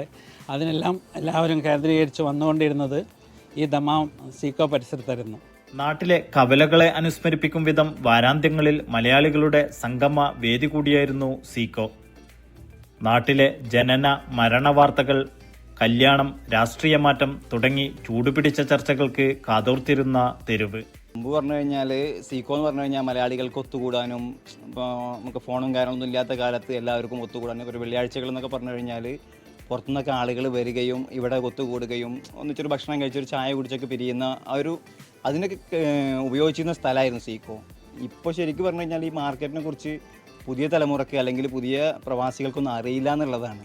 അതിനെല്ലാം എല്ലാവരും കേന്ദ്രീകരിച്ച് വന്നുകൊണ്ടിരുന്നത് ഈ ദമാം സീക്കോ പരിസരത്തായിരുന്നു. നാട്ടിലെ കവലകളെ അനുസ്മരിപ്പിക്കും വിധം വാരാന്ത്യങ്ങളിൽ മലയാളികളുടെ സംഗമ വേദി കൂടിയായിരുന്നു സീക്കോ. നാട്ടിലെ ജനന മരണ വാർത്തകൾ, കല്യാണം, രാഷ്ട്രീയ മാറ്റം തുടങ്ങി ചൂടുപിടിച്ച ചർച്ചകൾക്ക് കാതോർത്തിരുന്ന തെരുവ്. മുമ്പ് പറഞ്ഞു കഴിഞ്ഞാൽ സീക്കോ എന്ന് പറഞ്ഞു കഴിഞ്ഞാൽ മലയാളികൾക്ക് ഒത്തുകൂടാനും, ഇപ്പോൾ നമുക്ക് ഫോണും കാര്യങ്ങളൊന്നും ഇല്ലാത്ത കാലത്ത് എല്ലാവർക്കും ഒത്തുകൂടാനും, ഒരു വെള്ളിയാഴ്ചകൾ എന്നൊക്കെ പറഞ്ഞു കഴിഞ്ഞാൽ പുറത്തുനിന്നൊക്കെ ആളുകൾ വരികയും ഇവിടെ ഒത്തുകൂടുകയും ഒന്നിച്ചൊരു ഭക്ഷണം കഴിച്ചൊരു ചായ കുടിച്ചൊക്കെ പിരിയുന്ന അതിനൊക്കെ ഉപയോഗിച്ചിരുന്ന സ്ഥലമായിരുന്നു സീക്കോ. ഇപ്പോൾ ശരിക്കും പറഞ്ഞു കഴിഞ്ഞാൽ ഈ മാർക്കറ്റിനെ കുറിച്ച് പുതിയ തലമുറയ്ക്ക് അല്ലെങ്കിൽ പുതിയ പ്രവാസികൾക്കൊന്നും അറിയില്ല എന്നുള്ളതാണ്.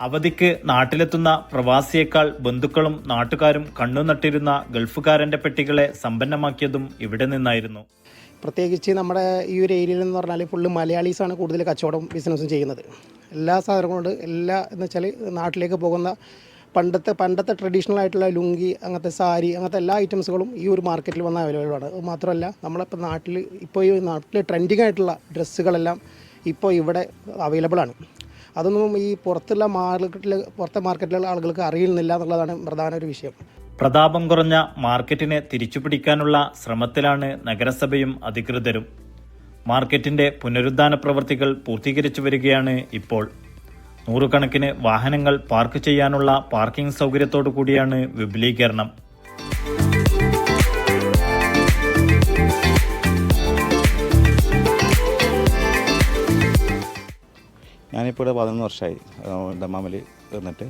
അവധിക്ക് നാട്ടിലെത്തുന്ന പ്രവാസിയേക്കാൾ ബന്ധുക്കളും നാട്ടുകാരും കണ്ണുനട്ടിരുന്ന ഗൾഫുകാരൻ്റെ പെട്ടികളെ സമ്പന്നമാക്കിയതും ഇവിടെ നിന്നായിരുന്നു. പ്രത്യേകിച്ച് നമ്മുടെ ഈ ഒരു ഏരിയയിൽ എന്ന് പറഞ്ഞാൽ ഫുള്ള് മലയാളീസാണ് കൂടുതൽ കച്ചവടം ബിസിനസ്സും ചെയ്യുന്നത്. എല്ലാ സാധനങ്ങളുണ്ട്. എന്ന് വെച്ചാൽ നാട്ടിലേക്ക് പോകുന്ന പണ്ടത്തെ ട്രഡീഷണൽ ആയിട്ടുള്ള ലുങ്കി, അങ്ങനത്തെ സാരി, അങ്ങനത്തെ എല്ലാ ഐറ്റംസുകളും ഈ ഒരു മാർക്കറ്റിൽ വന്ന അവൈലബിൾ ആണ്. മാത്രമല്ല നമ്മളിപ്പോൾ ഈ നാട്ടിൽ ട്രെൻഡിങ് ആയിട്ടുള്ള ഡ്രസ്സുകളെല്ലാം ഇപ്പോൾ ഇവിടെ അവൈലബിൾ ആണ്. അതൊന്നും ഈ പുറത്തെ മാർക്കറ്റിലുള്ള ആളുകൾക്ക് അറിയുന്നില്ല എന്നുള്ളതാണ് പ്രധാന ഒരു വിഷയം. പ്രതാപം കുറഞ്ഞ മാർക്കറ്റിനെ തിരിച്ചുപിടിക്കാനുള്ള ശ്രമത്തിലാണ് നഗരസഭയും അധികൃതരും. മാർക്കറ്റിന്റെ പുനരുദ്ധാന പ്രവൃത്തികൾ പൂർത്തീകരിച്ചു വരികയാണ് ഇപ്പോൾ. നൂറുകണക്കിന് വാഹനങ്ങൾ പാർക്ക് ചെയ്യാനുള്ള പാർക്കിംഗ് സൗകര്യത്തോടു കൂടിയാണ് വിപുലീകരണം. ഇപ്പോൾ 11 വർഷമായി ദമാമിൽ വന്നിട്ട്.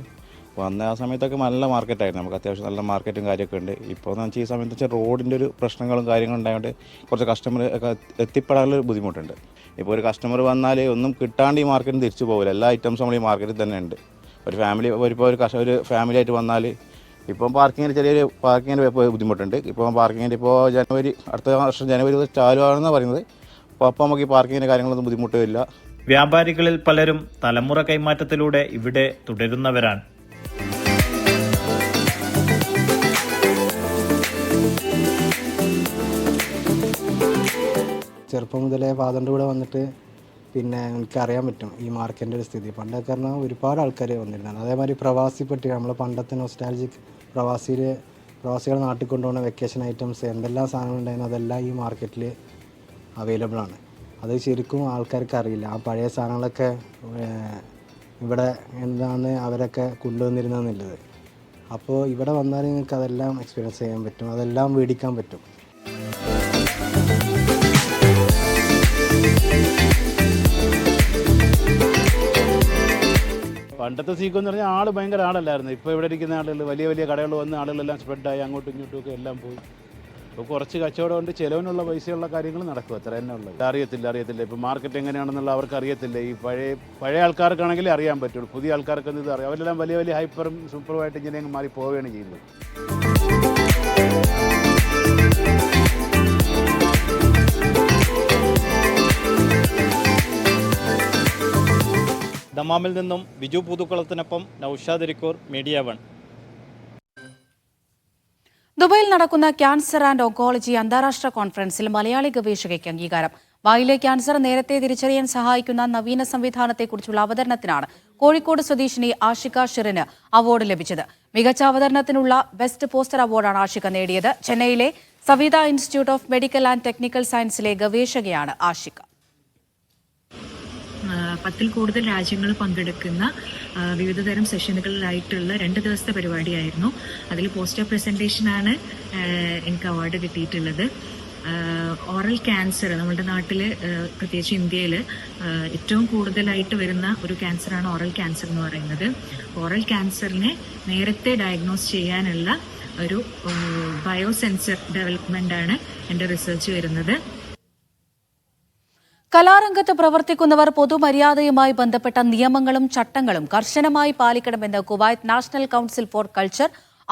വന്ന ആ സമയത്തൊക്കെ നല്ല മാർക്കറ്റായിരുന്നു, നമുക്ക് അത്യാവശ്യം നല്ല മാർക്കറ്റും കാര്യമൊക്കെ ഉണ്ട്. ഇപ്പോൾ എന്ന് വെച്ചാൽ ഈ സമയത്ത് വെച്ചാൽ റോഡിൻ്റെ ഒരു പ്രശ്നങ്ങളും കാര്യങ്ങളും ഉണ്ടായതുകൊണ്ട് കുറച്ച് കസ്റ്റമർ ഒക്കെ എത്തിപ്പെടാനുള്ള ബുദ്ധിമുട്ടുണ്ട്. ഇപ്പോൾ ഒരു കസ്റ്റമർ വന്നാൽ ഒന്നും കിട്ടാണ്ട് ഈ മാർക്കറ്റിൽ തിരിച്ചു പോകില്ല. എല്ലാ ഐറ്റംസും നമ്മൾ ഈ മാർക്കറ്റിൽ തന്നെ ഉണ്ട്. ഒരു ഫാമിലി ആയിട്ട് വന്നാൽ ഇപ്പം പാർക്കിങ്ങിന് ചെറിയൊരു ബുദ്ധിമുട്ടുണ്ട്. ഇപ്പോൾ പാർക്കിങ്ങിൻ്റെ ഇപ്പോൾ അടുത്ത വർഷം ജനുവരി ചാലു ആണെന്നാണ് പറയുന്നത്. അപ്പോൾ നമുക്ക് ഈ പാർക്കിങ്ങിൻ്റെ കാര്യങ്ങളൊന്നും ബുദ്ധിമുട്ടില്ല. വ്യാപാരികളിൽ പലരും തലമുറ കൈമാറ്റത്തിലൂടെ ഇവിടെ തുടരുന്നവരാണ്. ചെറുപ്പം മുതലേ ഫാദറിൻ്റെ കൂടെ വന്നിട്ട് പിന്നെ എനിക്കറിയാൻ പറ്റും ഈ മാർക്കറ്റിൻ്റെ ഒരു സ്ഥിതി. പണ്ടൊക്കെ പറഞ്ഞാൽ ഒരുപാട് ആൾക്കാർ വന്നിരുന്നതാണ്. അതേമാതിരി പ്രവാസി പട്ടിക, നമ്മളെ പണ്ടത്തെ നൊസ്റ്റാൾജിക് പ്രവാസികൾ നാട്ടിൽ കൊണ്ടുപോകുന്ന വെക്കേഷൻ ഐറ്റംസ് എന്തെല്ലാം സാധനങ്ങളുണ്ടായിരുന്നു അതെല്ലാം ഈ മാർക്കറ്റിൽ അവൈലബിൾ ആണ്. അത് ശരിക്കും ആൾക്കാർക്ക് അറിയില്ല. ആ പഴയ സാധനങ്ങളൊക്കെ ഇവിടെ എന്താണ് അവരൊക്കെ കൊണ്ടുവന്നിരുന്നതെന്നുള്ളത്. അപ്പോൾ ഇവിടെ വന്നാൽ നിങ്ങൾക്ക് അതെല്ലാം എക്സ്പീരിയൻസ് ചെയ്യാൻ പറ്റും, അതെല്ലാം മേടിക്കാൻ പറ്റും. പണ്ടത്തെ സീക്കോ എന്ന് പറഞ്ഞാൽ ആൾ ഭയങ്കര ആളല്ലായിരുന്നു. ഇപ്പോൾ ഇവിടെ ഇരിക്കുന്ന ആളുകൾ വലിയ വലിയ കടകൾ വന്ന് ആളുകളെല്ലാം സ്പ്രെഡായി അങ്ങോട്ടും ഇങ്ങോട്ടും ഒക്കെ എല്ലാം പോയി. ഇപ്പോൾ കുറച്ച് കച്ചവടം കൊണ്ട് ചിലവിനുള്ള പൈസയുള്ള കാര്യങ്ങൾ നടക്കും, അത്ര തന്നെ ഉള്ളത്. അറിയത്തില്ല ഇപ്പോൾ മാർക്കറ്റ് എങ്ങനെയാണെന്നുള്ള അവർക്ക് അറിയത്തില്ല. ഈ പഴയ ആൾക്കാർക്കാണെങ്കിലേ അറിയാൻ പറ്റുള്ളൂ. പുതിയ ആൾക്കാർക്കൊന്നും ഇത് അറിയാം. അവരെല്ലാം വലിയ വലിയ ഹൈപ്പറും സൂപ്പറുമായിട്ട് ഇങ്ങനെ അങ്ങ് മാറി പോവുകയാണ് ചെയ്യുന്നത്. ദമാമിൽ നിന്നും ബിജു പുതുക്കുളത്തിനൊപ്പം നൌഷാദ് ഇരിക്കൂർ, മീഡിയ 1. ദുബൈയിൽ നടക്കുന്ന ക്യാൻസർ ആൻഡ് ഓങ്കോളജി അന്താരാഷ്ട്ര കോൺഫറൻസിൽ മലയാളി ഗവേഷകയ്ക്ക് അംഗീകാരം. വായിലെ ക്യാൻസർ നേരത്തെ തിരിച്ചറിയാൻ സഹായിക്കുന്ന നവീന സംവിധാനത്തെക്കുറിച്ചുള്ള അവതരണത്തിനാണ് കോഴിക്കോട് സ്വദേശിനി ആഷിക ഷിറിന് അവാർഡ് ലഭിച്ചത്. മികച്ച അവതരണത്തിനുള്ള ബെസ്റ്റ് പോസ്റ്റർ അവാർഡാണ് ആഷിക നേടിയത്. ചെന്നൈയിലെ Saveetha institute of medical and technical സയൻസിലെ ഗവേഷകയാണ് ആഷിക. 10ൽ കൂടുതൽ രാജ്യങ്ങൾ പങ്കെടുക്കുന്ന വിവിധതരം സെഷനുകളിലായിട്ടുള്ള 2 ദിവസത്തെ പരിപാടിയായിരുന്നു. അതിൽ പോസ്റ്റർ പ്രസന്റേഷനാണ് എനിക്ക് അവാർഡ് കിട്ടിയിട്ടുള്ളത്. ഓറൽ ക്യാൻസർ നമ്മുടെ നാട്ടിൽ പ്രത്യേകിച്ച് ഇന്ത്യയിൽ ഏറ്റവും കൂടുതലായിട്ട് വരുന്ന ഒരു ക്യാൻസറാണ് ഓറൽ ക്യാൻസർ എന്ന് പറയുന്നത്. ഓറൽ ക്യാൻസറിനെ നേരത്തെ ഡയഗ്നോസ് ചെയ്യാനുള്ള ഒരു ബയോസെൻസർ ഡെവലപ്മെൻ്റാണ് എൻ്റെ റിസർച്ച് വരുന്നത്. കലാരംഗത്ത് പ്രവർത്തിക്കുന്നവർ പൊതുമര്യാദയുമായി ബന്ധപ്പെട്ട നിയമങ്ങളും ചട്ടങ്ങളും കർശനമായി പാലിക്കണമെന്ന് Kuwait national council four culture,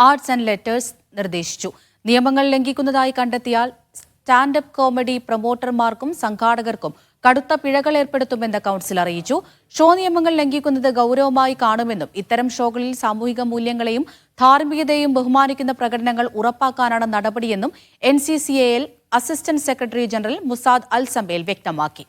arts and letters നിർദ്ദേശിച്ചു. നിയമങ്ങൾ ലംഘിക്കുന്നതായി കണ്ടെത്തിയാൽ സ്റ്റാൻഡപ്പ് കോമഡി പ്രൊമോട്ടർമാർക്കും സംഘാടകർക്കും കടുത്ത പിഴകൾ ഏർപ്പെടുത്തുമെന്ന് കൌൺസിൽ അറിയിച്ചു. ഷോ നിയമങ്ങൾ ലംഘിക്കുന്നത് ഗൌരവമായി കാണുമെന്നും ഇത്തരം ഷോകളിൽ സാമൂഹിക മൂല്യങ്ങളെയും ധാർമ്മികതയെയും ബഹുമാനിക്കുന്ന പ്രകടനങ്ങൾ ഉറപ്പാക്കാനാണ് നടപടിയെന്നും NCCAL assistant secretary general Musaad Al Sambel വ്യക്തമാക്കി.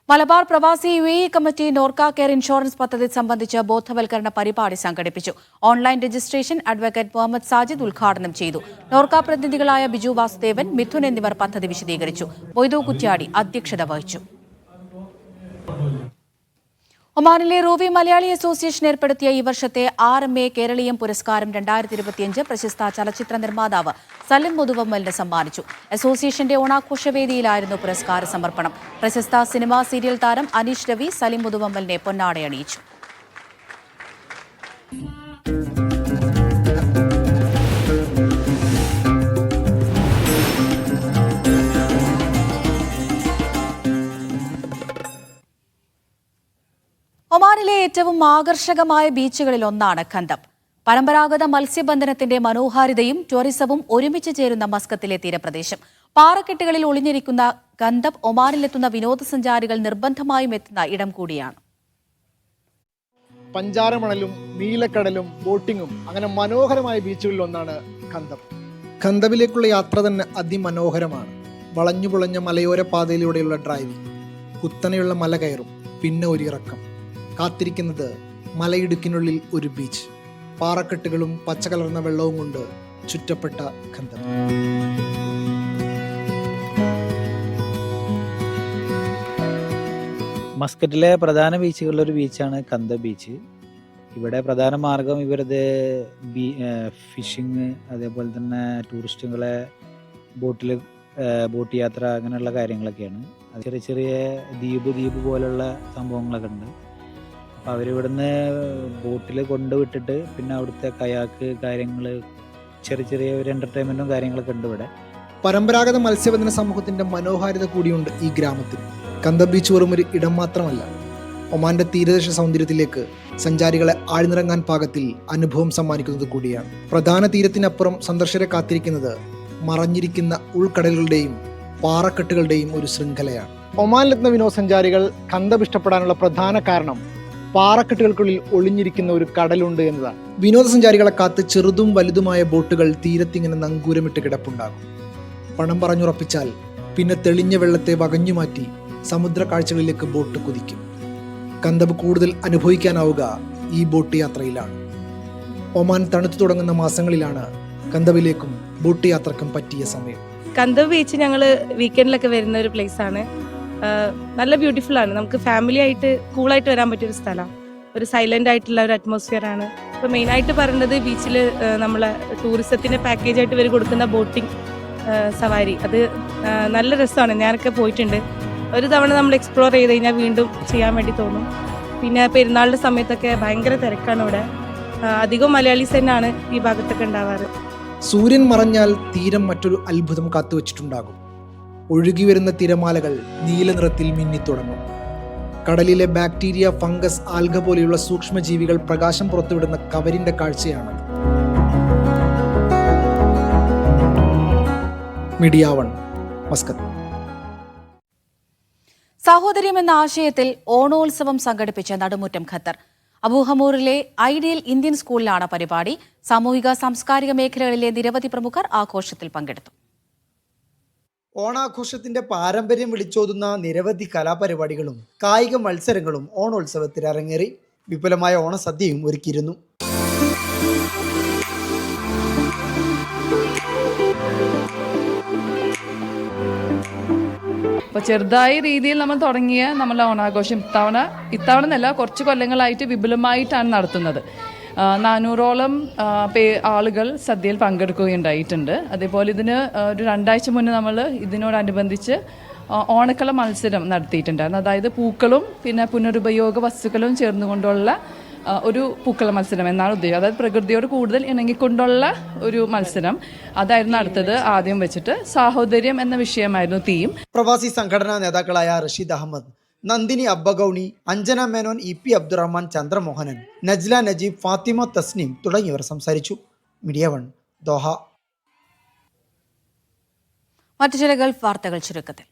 മലബാർ പ്രവാസി UAE committee Norka care insurance പദ്ധതി സംബന്ധിച്ച് ബോധവൽക്കരണ പരിപാടി സംഘടിപ്പിച്ചു. Online registration advocate Muhammed Sajid ഉദ്ഘാടനം ചെയ്തു. നോർക്ക പ്രതിനിധികളായ ബിജു വാസുദേവൻ, മിഥുൻ എന്നിവർ പദ്ധതി വിശദീകരിച്ചു. മൊയ്തു കുറ്റ്യാടി അധ്യക്ഷത വഹിച്ചു. ഒമാനിലെ റൂവി മലയാളി അസോസിയേഷൻ ഏർപ്പെടുത്തിയ ഈ വർഷത്തെ RMA കേരളീയം പുരസ്കാരം 2025 പ്രശസ്ത ചലച്ചിത്ര നിർമ്മാതാവ് സലിം മുതുവമ്മലിന് സമ്മാനിച്ചു. അസോസിയേഷന്റെ ഓണാഘോഷവേദിയിലായിരുന്നു പുരസ്കാര സമർപ്പണം. പ്രശസ്ത സിനിമാ സീരിയൽ താരം അനീഷ് രവി സലിം മുതുവമ്മലിനെ പൊന്നാടയണിയിച്ചു. ഒമാനിലെ ഏറ്റവും ആകർഷകമായ ബീച്ചുകളിൽ ഒന്നാണ് ഖന്തം. പരമ്പരാഗത മത്സ്യബന്ധനത്തിന്റെ മനോഹാരിതയും ടൂറിസവും ഒരുമിച്ച് ചേരുന്ന മസ്കത്തിലെ തീരപ്രദേശം. പാറക്കെട്ടുകളിൽ ഒളിഞ്ഞിരിക്കുന്ന ഖന്തം ഒമാനിലെത്തുന്ന വിനോദസഞ്ചാരികൾ നിർബന്ധമായും എത്തുന്ന ഇടം കൂടിയാണ്. പഞ്ചാരമണലും നീലക്കടലും ബോട്ടിങ്ങും അങ്ങനെ മനോഹരമായ ബീച്ചുകളിൽ ഒന്നാണ് ഖന്തം. ഖന്തമിലേക്കുള്ള യാത്ര തന്നെ അതിമനോഹരമാണ്. വളഞ്ഞുപുളഞ്ഞ മലയോര പാതയിലൂടെയുള്ള ഡ്രൈവിംഗ്, കുത്തനെയുള്ള മല കയറും, പിന്നെ ഒരു ഇറക്കം. കാത്തിരിക്കുന്നത് മലയിടുക്കിനുള്ളിൽ ഒരു ബീച്ച്, പാറക്കെട്ടുകളും പച്ചകലർന്ന വെള്ളവും കൊണ്ട് ചുറ്റപ്പെട്ട ഖന്തം. മസ്കറ്റിലെ പ്രധാന ബീച്ചുകളിലൊരു ബീച്ചാണ് ഖന്ത ബീച്ച്. ഇവിടെ പ്രധാന മാർഗം ഇവരുടെ ഫിഷിങ്, അതേപോലെ തന്നെ ടൂറിസ്റ്റുകളെ ബോട്ടിൽ ബോട്ട് യാത്ര അങ്ങനെയുള്ള കാര്യങ്ങളൊക്കെയാണ്. അത് ചെറിയ ചെറിയ ദ്വീപ് പോലുള്ള സംഭവങ്ങളൊക്കെ ഉണ്ട്. അപ്പോൾ അവരിവിടുന്ന് ബോട്ടിൽ കൊണ്ടുവിട്ടിട്ട് പിന്നെ അവിടുത്തെ കയാക്ക് കാര്യങ്ങൾ ചെറിയ ഒരു എൻ്റർടൈൻമെൻറ്റും കാര്യങ്ങളൊക്കെ ഉണ്ട് ഇവിടെ. പരമ്പരാഗത മത്സ്യബന്ധന സമൂഹത്തിന്റെ മനോഹാരിത കൂടിയുണ്ട് ഈ ഗ്രാമത്തിൽ. കന്ദ ബീച്ച് വെറും ഒരു ഇടം മാത്രമല്ല, ഒമാന്റെ തീരദേശ സൗന്ദര്യത്തിലേക്ക് സഞ്ചാരികളെ ആഴ്ന്നിറങ്ങാൻ പാകത്തിൽ അനുഭവം സമ്മാനിക്കുന്നത് കൂടിയാണ്. പ്രധാന തീരത്തിനപ്പുറം സന്ദർശകരെ കാത്തിരിക്കുന്നത് മറഞ്ഞിരിക്കുന്ന ഉൾക്കടലുകളുടെയും പാറക്കെട്ടുകളുടെയും ഒരു ശൃംഖലയാണ്. ഒമാനിലെത്തുന്ന വിനോദസഞ്ചാരികൾ കന്ദബ് ഇഷ്ടപ്പെടാനുള്ള പ്രധാന കാരണം പാറക്കെട്ടുകൾക്കുള്ളിൽ ഒളിഞ്ഞിരിക്കുന്ന ഒരു കടലുണ്ട് എന്നതാണ്. വിനോദസഞ്ചാരികളെ കാത്ത് ചെറുതും വലുതുമായ ബോട്ടുകൾ തീരത്തിങ്ങനെ നങ്കൂരമിട്ട് കിടപ്പുണ്ടാകും. പണം പറഞ്ഞുറപ്പിച്ചാൽ പിന്നെ തെളിഞ്ഞ വെള്ളത്തെ വകഞ്ഞുമാറ്റി സമുദ്ര കാഴ്ചകളിലേക്ക് ബോട്ട് കുതിക്കും. കന്ദബ് കൂടുതൽ അനുഭവിക്കാനാവുക ഈ ബോട്ട് യാത്രയിലാണ്. ഒമാൻ തണുത്തു തുടങ്ങുന്ന മാസങ്ങളിലാണ് കന്ദബിലേക്കും ബോട്ട് യാത്രക്കും പറ്റിയ സമയം. കന്ദബ് ബീച്ച് ഞങ്ങൾ വീക്കെൻഡിലൊക്കെ വരുന്ന ഒരു പ്ലേസ് ആണ്. നല്ല ബ്യൂട്ടിഫുൾ ആണ്. നമുക്ക് ഫാമിലി ആയിട്ട് കൂളായിട്ട് വരാൻ പറ്റിയൊരു സ്ഥലമാണ്. ഒരു സൈലന്റ് ആയിട്ടുള്ള ഒരു അറ്റ്മോസ്ഫിയർ ആണ്. ഇപ്പോൾ മെയിനായിട്ട് പറയുന്നത് ബീച്ചിൽ നമ്മളെ ടൂറിസത്തിൻ്റെ പാക്കേജായിട്ട് ഇവർ കൊടുക്കുന്ന ബോട്ടിംഗ് സവാരി, അത് നല്ല രസമാണ്. ഞാനൊക്കെ പോയിട്ടുണ്ട്. ഒരു തവണ നമ്മൾ എക്സ്പ്ലോർ ചെയ്ത് കഴിഞ്ഞാൽ വീണ്ടും ചെയ്യാൻ വേണ്ടി തോന്നും. പിന്നെ പെരുന്നാളിൻ്റെ സമയത്തൊക്കെ ഭയങ്കര തിരക്കാണ് ഇവിടെ. അധികം മലയാളീസ് തന്നെയാണ് ഈ ഭാഗത്തൊക്കെ ഉണ്ടാവാറ്. സൂര്യൻ മറഞ്ഞാൽ തീരം മറ്റൊരു അത്ഭുതം കാത്തുവച്ചിട്ടുണ്ടാകും. ഒഴുകി വരുന്ന തിരമാലകൾ നീല നിറത്തിൽ മിന്നിത്തുടങ്ങും. കടലിലെ ബാക്ടീരിയ, ഫംഗസ്, ആൽഗ പോലെയുള്ള സൂക്ഷ്മജീവികൾ പ്രകാശം പുറത്തുവിടുന്ന കവരിന്റെ കാഴ്ചയാണ്. Media 1 Muscat. സാഹോദര്യം എന്ന ആശയത്തിൽ ഓണോത്സവം സംഘടിപ്പിച്ച നടുമുറ്റം ഖത്തർ. അബൂഹമൂറിലെ ഐഡിയൽ ഇന്ത്യൻ സ്കൂളിലാണ് പരിപാടി. സാമൂഹിക സാംസ്കാരിക മേഖലകളിലെ നിരവധി പ്രമുഖർ ആഘോഷത്തിൽ പങ്കെടുത്തു. ഓണാഘോഷത്തിന്റെ പാരമ്പര്യം വിളിച്ചോതുന്ന നിരവധി കലാപരിപാടികളും കായിക മത്സരങ്ങളും ഓണോത്സവത്തിൽ അരങ്ങേറി. വിപുലമായ ഓണസദ്യയും ഒരുക്കിയിരുന്നു. അപ്പോൾ ചെറുതായ രീതിയിൽ നമ്മൾ തുടങ്ങിയ നമ്മളെ ഓണാഘോഷം ഇത്തവണ എന്നല്ല, കുറച്ച് കൊല്ലങ്ങളായിട്ട് വിപുലമായിട്ടാണ് നടത്തുന്നത്. 400ഓളം ആളുകൾ സദ്യയിൽ പങ്കെടുക്കുകയുണ്ടായിട്ടുണ്ട്. അതേപോലെ ഇതിന് ഒരു 2 ആഴ്ച മുന്നേ നമ്മൾ ഇതിനോടനുബന്ധിച്ച് ഓണക്കള മത്സരം നടത്തിയിട്ടുണ്ടായിരുന്നു. അതായത് പൂക്കളും പിന്നെ പുനരുപയോഗ വസ്തുക്കളും ചേർന്നുകൊണ്ടുള്ള ഒരു പൂക്കള മത്സരം എന്നാണ് ഉദ്ദേശിച്ചത്. അതായത് പ്രകൃതിയോട് കൂടുതൽ ഇണങ്ങിക്കൊണ്ടുള്ള ഒരു മത്സരം. അതായിരുന്നു അടുത്തത്. ആദ്യം വെച്ചിട്ട് സാഹോദര്യം എന്ന വിഷയമായിരുന്നു തീം. പ്രവാസി സംഘടനാ നേതാക്കളായ റഷീദ് അഹമ്മദ്, നന്ദിനി അബ്ബഗൌണി, അഞ്ജന മേനോൻ, EP അബ്ദുറഹ്മാൻ, ചന്ദ്രമോഹനൻ, നജ്ല നജീബ്, ഫാത്തിമ തസ്നീം തുടങ്ങിയവർ സംസാരിച്ചു. Media 1 Doha. മറ്റു ചില ഗൾഫ് വാർത്തകൾ ചുരുക്കത്തിൽ.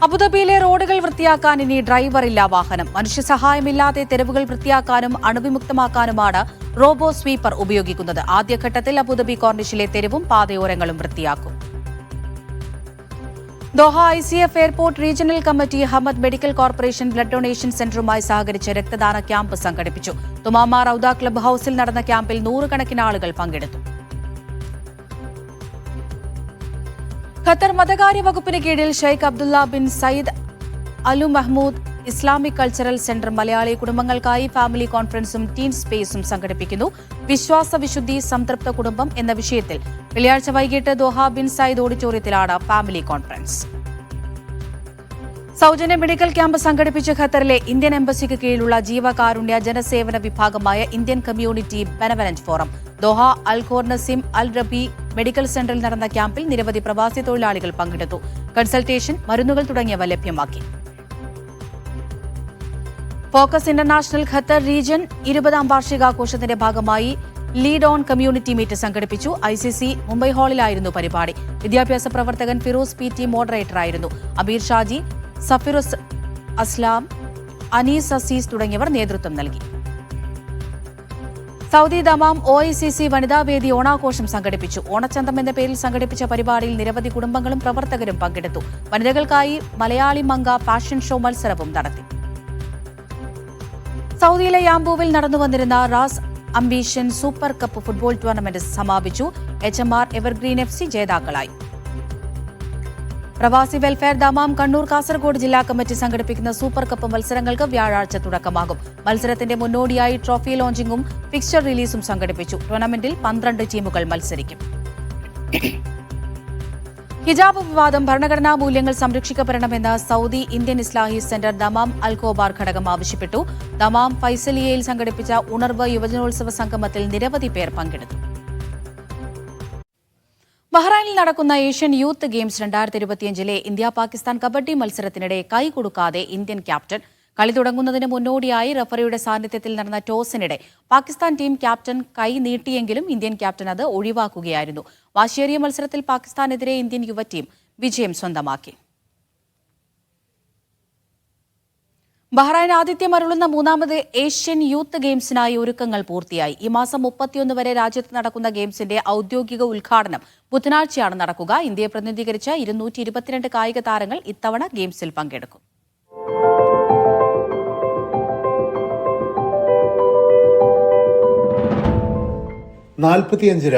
അബുദാബിയിലെ റോഡുകൾ വൃത്തിയാക്കാൻ ഇനി ഡ്രൈവറില്ല വാഹനം. മനുഷ്യസഹായമില്ലാതെ തെരുവുകൾ വൃത്തിയാക്കാനും അണുവിമുക്തമാക്കാനുമാണ് റോബോ സ്വീപ്പർ ഉപയോഗിക്കുന്നത്. ആദ്യഘട്ടത്തിൽ അബുദാബി കോർണിഷിലെ തെരുവും പാതയോരങ്ങളും വൃത്തിയാക്കും. Doha ICF airport regional committee Hamad medical corporation blood donation സെന്ററുമായി സഹകരിച്ച് രക്തദാന ക്യാമ്പ് സംഘടിപ്പിച്ചു. തുമാമ റൌദ ക്ലബ് ഹൌസിൽ നടന്ന ക്യാമ്പിൽ 100 കണക്കിന് ആളുകൾ പങ്കെടുത്തു. ഖത്തർ മതകാര്യ വകുപ്പിന് കീഴിൽ Sheikh Abdullah bin Zaid Al Mahmoud Islamic cultural centre Malayali കുടുംബങ്ങൾക്കായി ഫാമിലി കോൺഫറൻസും ടീം സ്പേസും സംഘടിപ്പിക്കുന്നു. വിശ്വാസ വിശുദ്ധി സംതൃപ്ത കുടുംബം എന്ന വിഷയത്തിൽ വെള്ളിയാഴ്ച വൈകിട്ട് ദോഹ ബിൻ സയ്യിദ് ഓഡിറ്റോറിയത്തിലാണ് ഫാമിലി കോൺഫറൻസ്. സൗജന്യ മെഡിക്കൽ ക്യാമ്പ് സംഘടിപ്പിച്ച ഖത്തറിലെ ഇന്ത്യൻ എംബസിക്ക് കീഴിലുള്ള ജീവകാരുണ്യ ജനസേവന വിഭാഗമായ Indian community benevolent forum. Doha Al Khor Naseem Al Rabeeh medical സെന്ററിൽ നടന്ന ക്യാമ്പിൽ നിരവധി പ്രവാസി തൊഴിലാളികൾ പങ്കെടുത്തു. കൺസൾട്ടേഷൻ, മരുന്നുകൾ തുടങ്ങിയവ ലഭ്യമാക്കി. ഫോക്കസ് ഇന്റർനാഷണൽ ഖത്തർ റീജിയൻ 20ാം വാർഷികാഘോഷത്തിന്റെ ഭാഗമായി ലീഡ് ഓൺ കമ്മ്യൂണിറ്റി മീറ്റ് സംഘടിപ്പിച്ചു. ICC മുംബൈ ഹാളിലായിരുന്നു പരിപാടി. വിദ്യാഭ്യാസ പ്രവർത്തകൻ ഫിറോസ് PT മോഡറേറ്ററായിരുന്നു. അബീർ ഷാജി, സഫിറുസ് അസ്ലാം, അനീസ് അസീസ് തുടങ്ങിയവർ നേതൃത്വം നൽകി. സൗദി ദമാം OICC വനിതാവേദി ഓണാഘോഷം സംഘടിപ്പിച്ചു. ഓണച്ചന്തം എന്ന പേരിൽ സംഘടിപ്പിച്ച പരിപാടിയിൽ നിരവധി കുടുംബങ്ങളും പ്രവർത്തകരും പങ്കെടുത്തു. വനിതകൾക്കായി മലയാളി മംഗ ഫാഷൻ ഷോ മത്സരവും നടത്തി. സൗദിയിലെ യാംബൂവിൽ നടന്നുവന്നിരുന്ന Ras ambition super cup football tournament സമാപിച്ചു. HMR എവർഗ്രീൻ FC ജേതാക്കളായി. പ്രവാസി വെൽഫെയർ ദമാം കണ്ണൂർ കാസർഗോഡ് ജില്ലാ കമ്മിറ്റി സംഘടിപ്പിക്കുന്ന സൂപ്പർ കപ്പ് മത്സരങ്ങൾക്ക് വ്യാഴാഴ്ച തുടക്കമാകും. മത്സരത്തിന്റെ മുന്നോടിയായി ട്രോഫി ലോഞ്ചിംഗും ഫിക്സ്ചർ റിലീസും സംഘടിപ്പിച്ചു. ടൂർണമെന്റിൽ 12 ടീമുകൾ മത്സരിക്കും. ഹിജാബ് വിവാദം ഭരണഘടനാ മൂല്യങ്ങൾ സംരക്ഷിക്കപ്പെടണമെന്ന് സൗദി ഇന്ത്യൻ ഇസ്ലാഹി സെന്റർ ദമാം അൽഖോബാർ ഘടകം ആവശ്യപ്പെട്ടു. ദമാം ഫൈസലിയയിൽ സംഘടിപ്പിച്ച ഉണർവ് യുവജനോത്സവ സംഗമത്തിൽ നിരവധി പേർ പങ്കെടുത്തു. ബഹ്റൈനിൽ നടക്കുന്ന Asian youth games 2025 India Pakistan kabaddi മത്സരത്തിനിടെ കൈ കൊടുക്കാതെ ഇന്ത്യൻ ക്യാപ്റ്റൻ. കളി തുടങ്ങുന്നതിന് മുന്നോടിയായി റഫറിയുടെ സാന്നിധ്യത്തിൽ നടന്ന ടോസിനിടെ പാകിസ്ഥാൻ ടീം ക്യാപ്റ്റൻ കൈ നീട്ടിയെങ്കിലും ഇന്ത്യൻ ക്യാപ്റ്റൻ അത് ഒഴിവാക്കുകയായിരുന്നു. വാശിയേറിയ മത്സരത്തിൽ പാകിസ്ഥാനെതിരെ ഇന്ത്യൻ യുവ ടീം വിജയം സ്വന്തമാക്കി. ബഹ്റൈൻ ആതിഥ്യമരുളുന്ന 3ാമത് ഏഷ്യൻ യൂത്ത് ഗെയിംസിനായി ഒരുക്കങ്ങൾ പൂർത്തിയായി. ഈ മാസം 31 വരെ രാജ്യത്ത് നടക്കുന്ന ഗെയിംസിന്റെ ഔദ്യോഗിക ഉദ്ഘാടനം ബുധനാഴ്ചയാണ് നടക്കുക. ഇന്ത്യയെ പ്രതിനിധീകരിച്ച 222 കായിക താരങ്ങൾ ഇത്തവണ ഗെയിംസിൽ പങ്കെടുക്കും.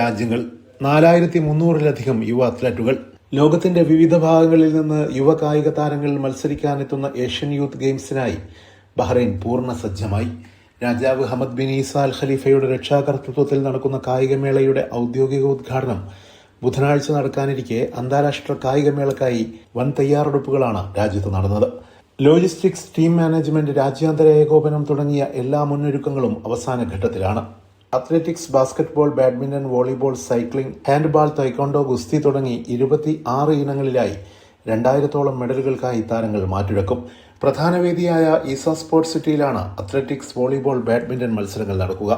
രാജ്യങ്ങൾ, 4300-ലധികം യുവ അത്ലറ്റുകൾ. ലോകത്തിന്റെ വിവിധ ഭാഗങ്ങളിൽ നിന്ന് യുവ കായിക താരങ്ങൾ മത്സരിക്കാനെത്തുന്ന ഏഷ്യൻ യൂത്ത് ഗെയിംസിനായി ബഹ്റൈൻ പൂർണ്ണ സജ്ജമായി. രാജാവ് ഹമദ് ബിൻ ഈസ അൽ ഖലീഫയുടെ രക്ഷാകർതൃത്വത്തിൽ നടക്കുന്ന കായികമേളയുടെ ഔദ്യോഗിക ഉദ്ഘാടനം ബുധനാഴ്ച നടക്കാനിരിക്കെ അന്താരാഷ്ട്ര കായികമേളക്കായി വൻ തയ്യാറെടുപ്പുകളാണ് രാജ്യത്ത് നടന്നത്. ലോജിസ്റ്റിക്സ്, ടീം മാനേജ്മെന്റ്, രാജ്യാന്തര ഏകോപനം തുടങ്ങിയ എല്ലാ മുന്നൊരുക്കങ്ങളും അവസാന ഘട്ടത്തിലാണ്. Athletics, basketball, badminton, volleyball, cycling, handball, taekwondo, ഗുസ്തി തുടങ്ങി 26 ഇനങ്ങളിലായി 2000-ഓളം മെഡലുകൾക്കായി താരങ്ങൾ മാറ്റുരക്കും. പ്രധാന വേദിയായ ഈസ സ്പോർട്സ് സിറ്റിയിലാണ് അത്ലറ്റിക്സ്, വോളിബോൾ, ബാഡ്മിന്റൺ മത്സരങ്ങൾ നടക്കുക.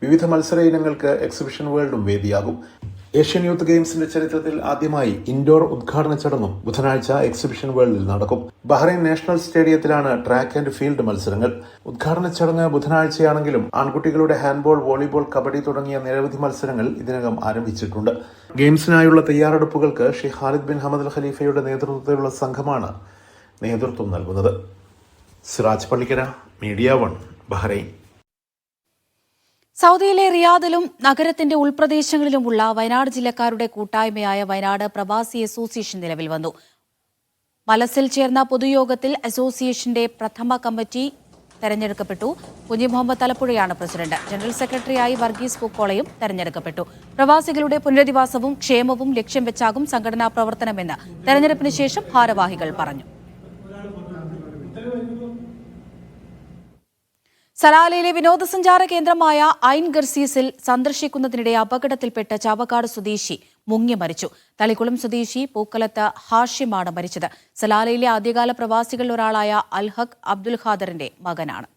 വിവിധ മത്സര ഇനങ്ങൾക്ക് എക്സിബിഷൻ വേൾഡും വേദിയാകും. ഏഷ്യൻ യൂത്ത് ഗെയിംസിന്റെ ചരിത്രത്തിൽ ആദ്യമായി ഇൻഡോർ ഉദ്ഘാടന ചടങ്ങും ബുധനാഴ്ച എക്സിബിഷൻ വേൾഡിൽ നടക്കും. ബഹ്റൈൻ നാഷണൽ സ്റ്റേഡിയത്തിലാണ് ട്രാക്ക് ആൻഡ് ഫീൽഡ് മത്സരങ്ങൾ. ഉദ്ഘാടന ചടങ്ങ് ബുധനാഴ്ചയാണെങ്കിലും ആൺകുട്ടികളുടെ ഹാൻഡ്ബോൾ, വോളിബോൾ, കബഡി തുടങ്ങിയ നിരവധി മത്സരങ്ങൾ ഇതിനകം ആരംഭിച്ചിട്ടുണ്ട്. ഗെയിംസിനായുള്ള തയ്യാറെടുപ്പുകൾക്ക് Sheikh Khalid bin Hamad Al ഖലീഫയുടെ നേതൃത്വത്തിലുള്ള സംഘമാണ് നേതൃത്വം നൽകുന്നത്. Siraj Pallikkara, media 1, Bahrain. സൗദിയിലെ റിയാദിലും നഗരത്തിന്റെ ഉൾപ്രദേശങ്ങളിലുമുള്ള വയനാട് ജില്ലക്കാരുടെ കൂട്ടായ്മയായ വയനാട് പ്രവാസി അസോസിയേഷൻ നിലവിൽ വന്നു. മലസിൽ ചേർന്ന പൊതുയോഗത്തിൽ അസോസിയേഷന്റെ പ്രഥമ കമ്മിറ്റി തെരഞ്ഞെടുക്കപ്പെട്ടു. കുഞ്ഞി മുഹമ്മദ് തലപ്പുഴയാണ് പ്രസിഡന്റ്. ജനറൽ സെക്രട്ടറിയായി വർഗീസ് പൂക്കോളയും തെരഞ്ഞെടുക്കപ്പെട്ടു. പ്രവാസികളുടെ പുനരധിവാസവും ക്ഷേമവും ലക്ഷ്യം വെച്ചാകും സംഘടനാ പ്രവർത്തനമെന്ന് തെരഞ്ഞെടുപ്പിന് ശേഷം ഭാരവാഹികൾ പറഞ്ഞു. സലാലയിലെ വിനോദസഞ്ചാര കേന്ദ്രമായ ഐൻ ഗർസീസിൽ സന്ദർശിക്കുന്നതിനിടെ അപകടത്തിൽപ്പെട്ട് ചാവക്കാട് സ്വദേശി മുങ്ങി മരിച്ചു. തളിക്കുളം സ്വദേശി പൂക്കലത്ത് ഹാഷിമാണ് മരിച്ചത്. സലാലയിലെ ആദ്യകാല പ്രവാസികളിൽ ഒരാളായ അൽഹഖ് അബ്ദുൽ ഖാദറിന്റെ മകനാണ്.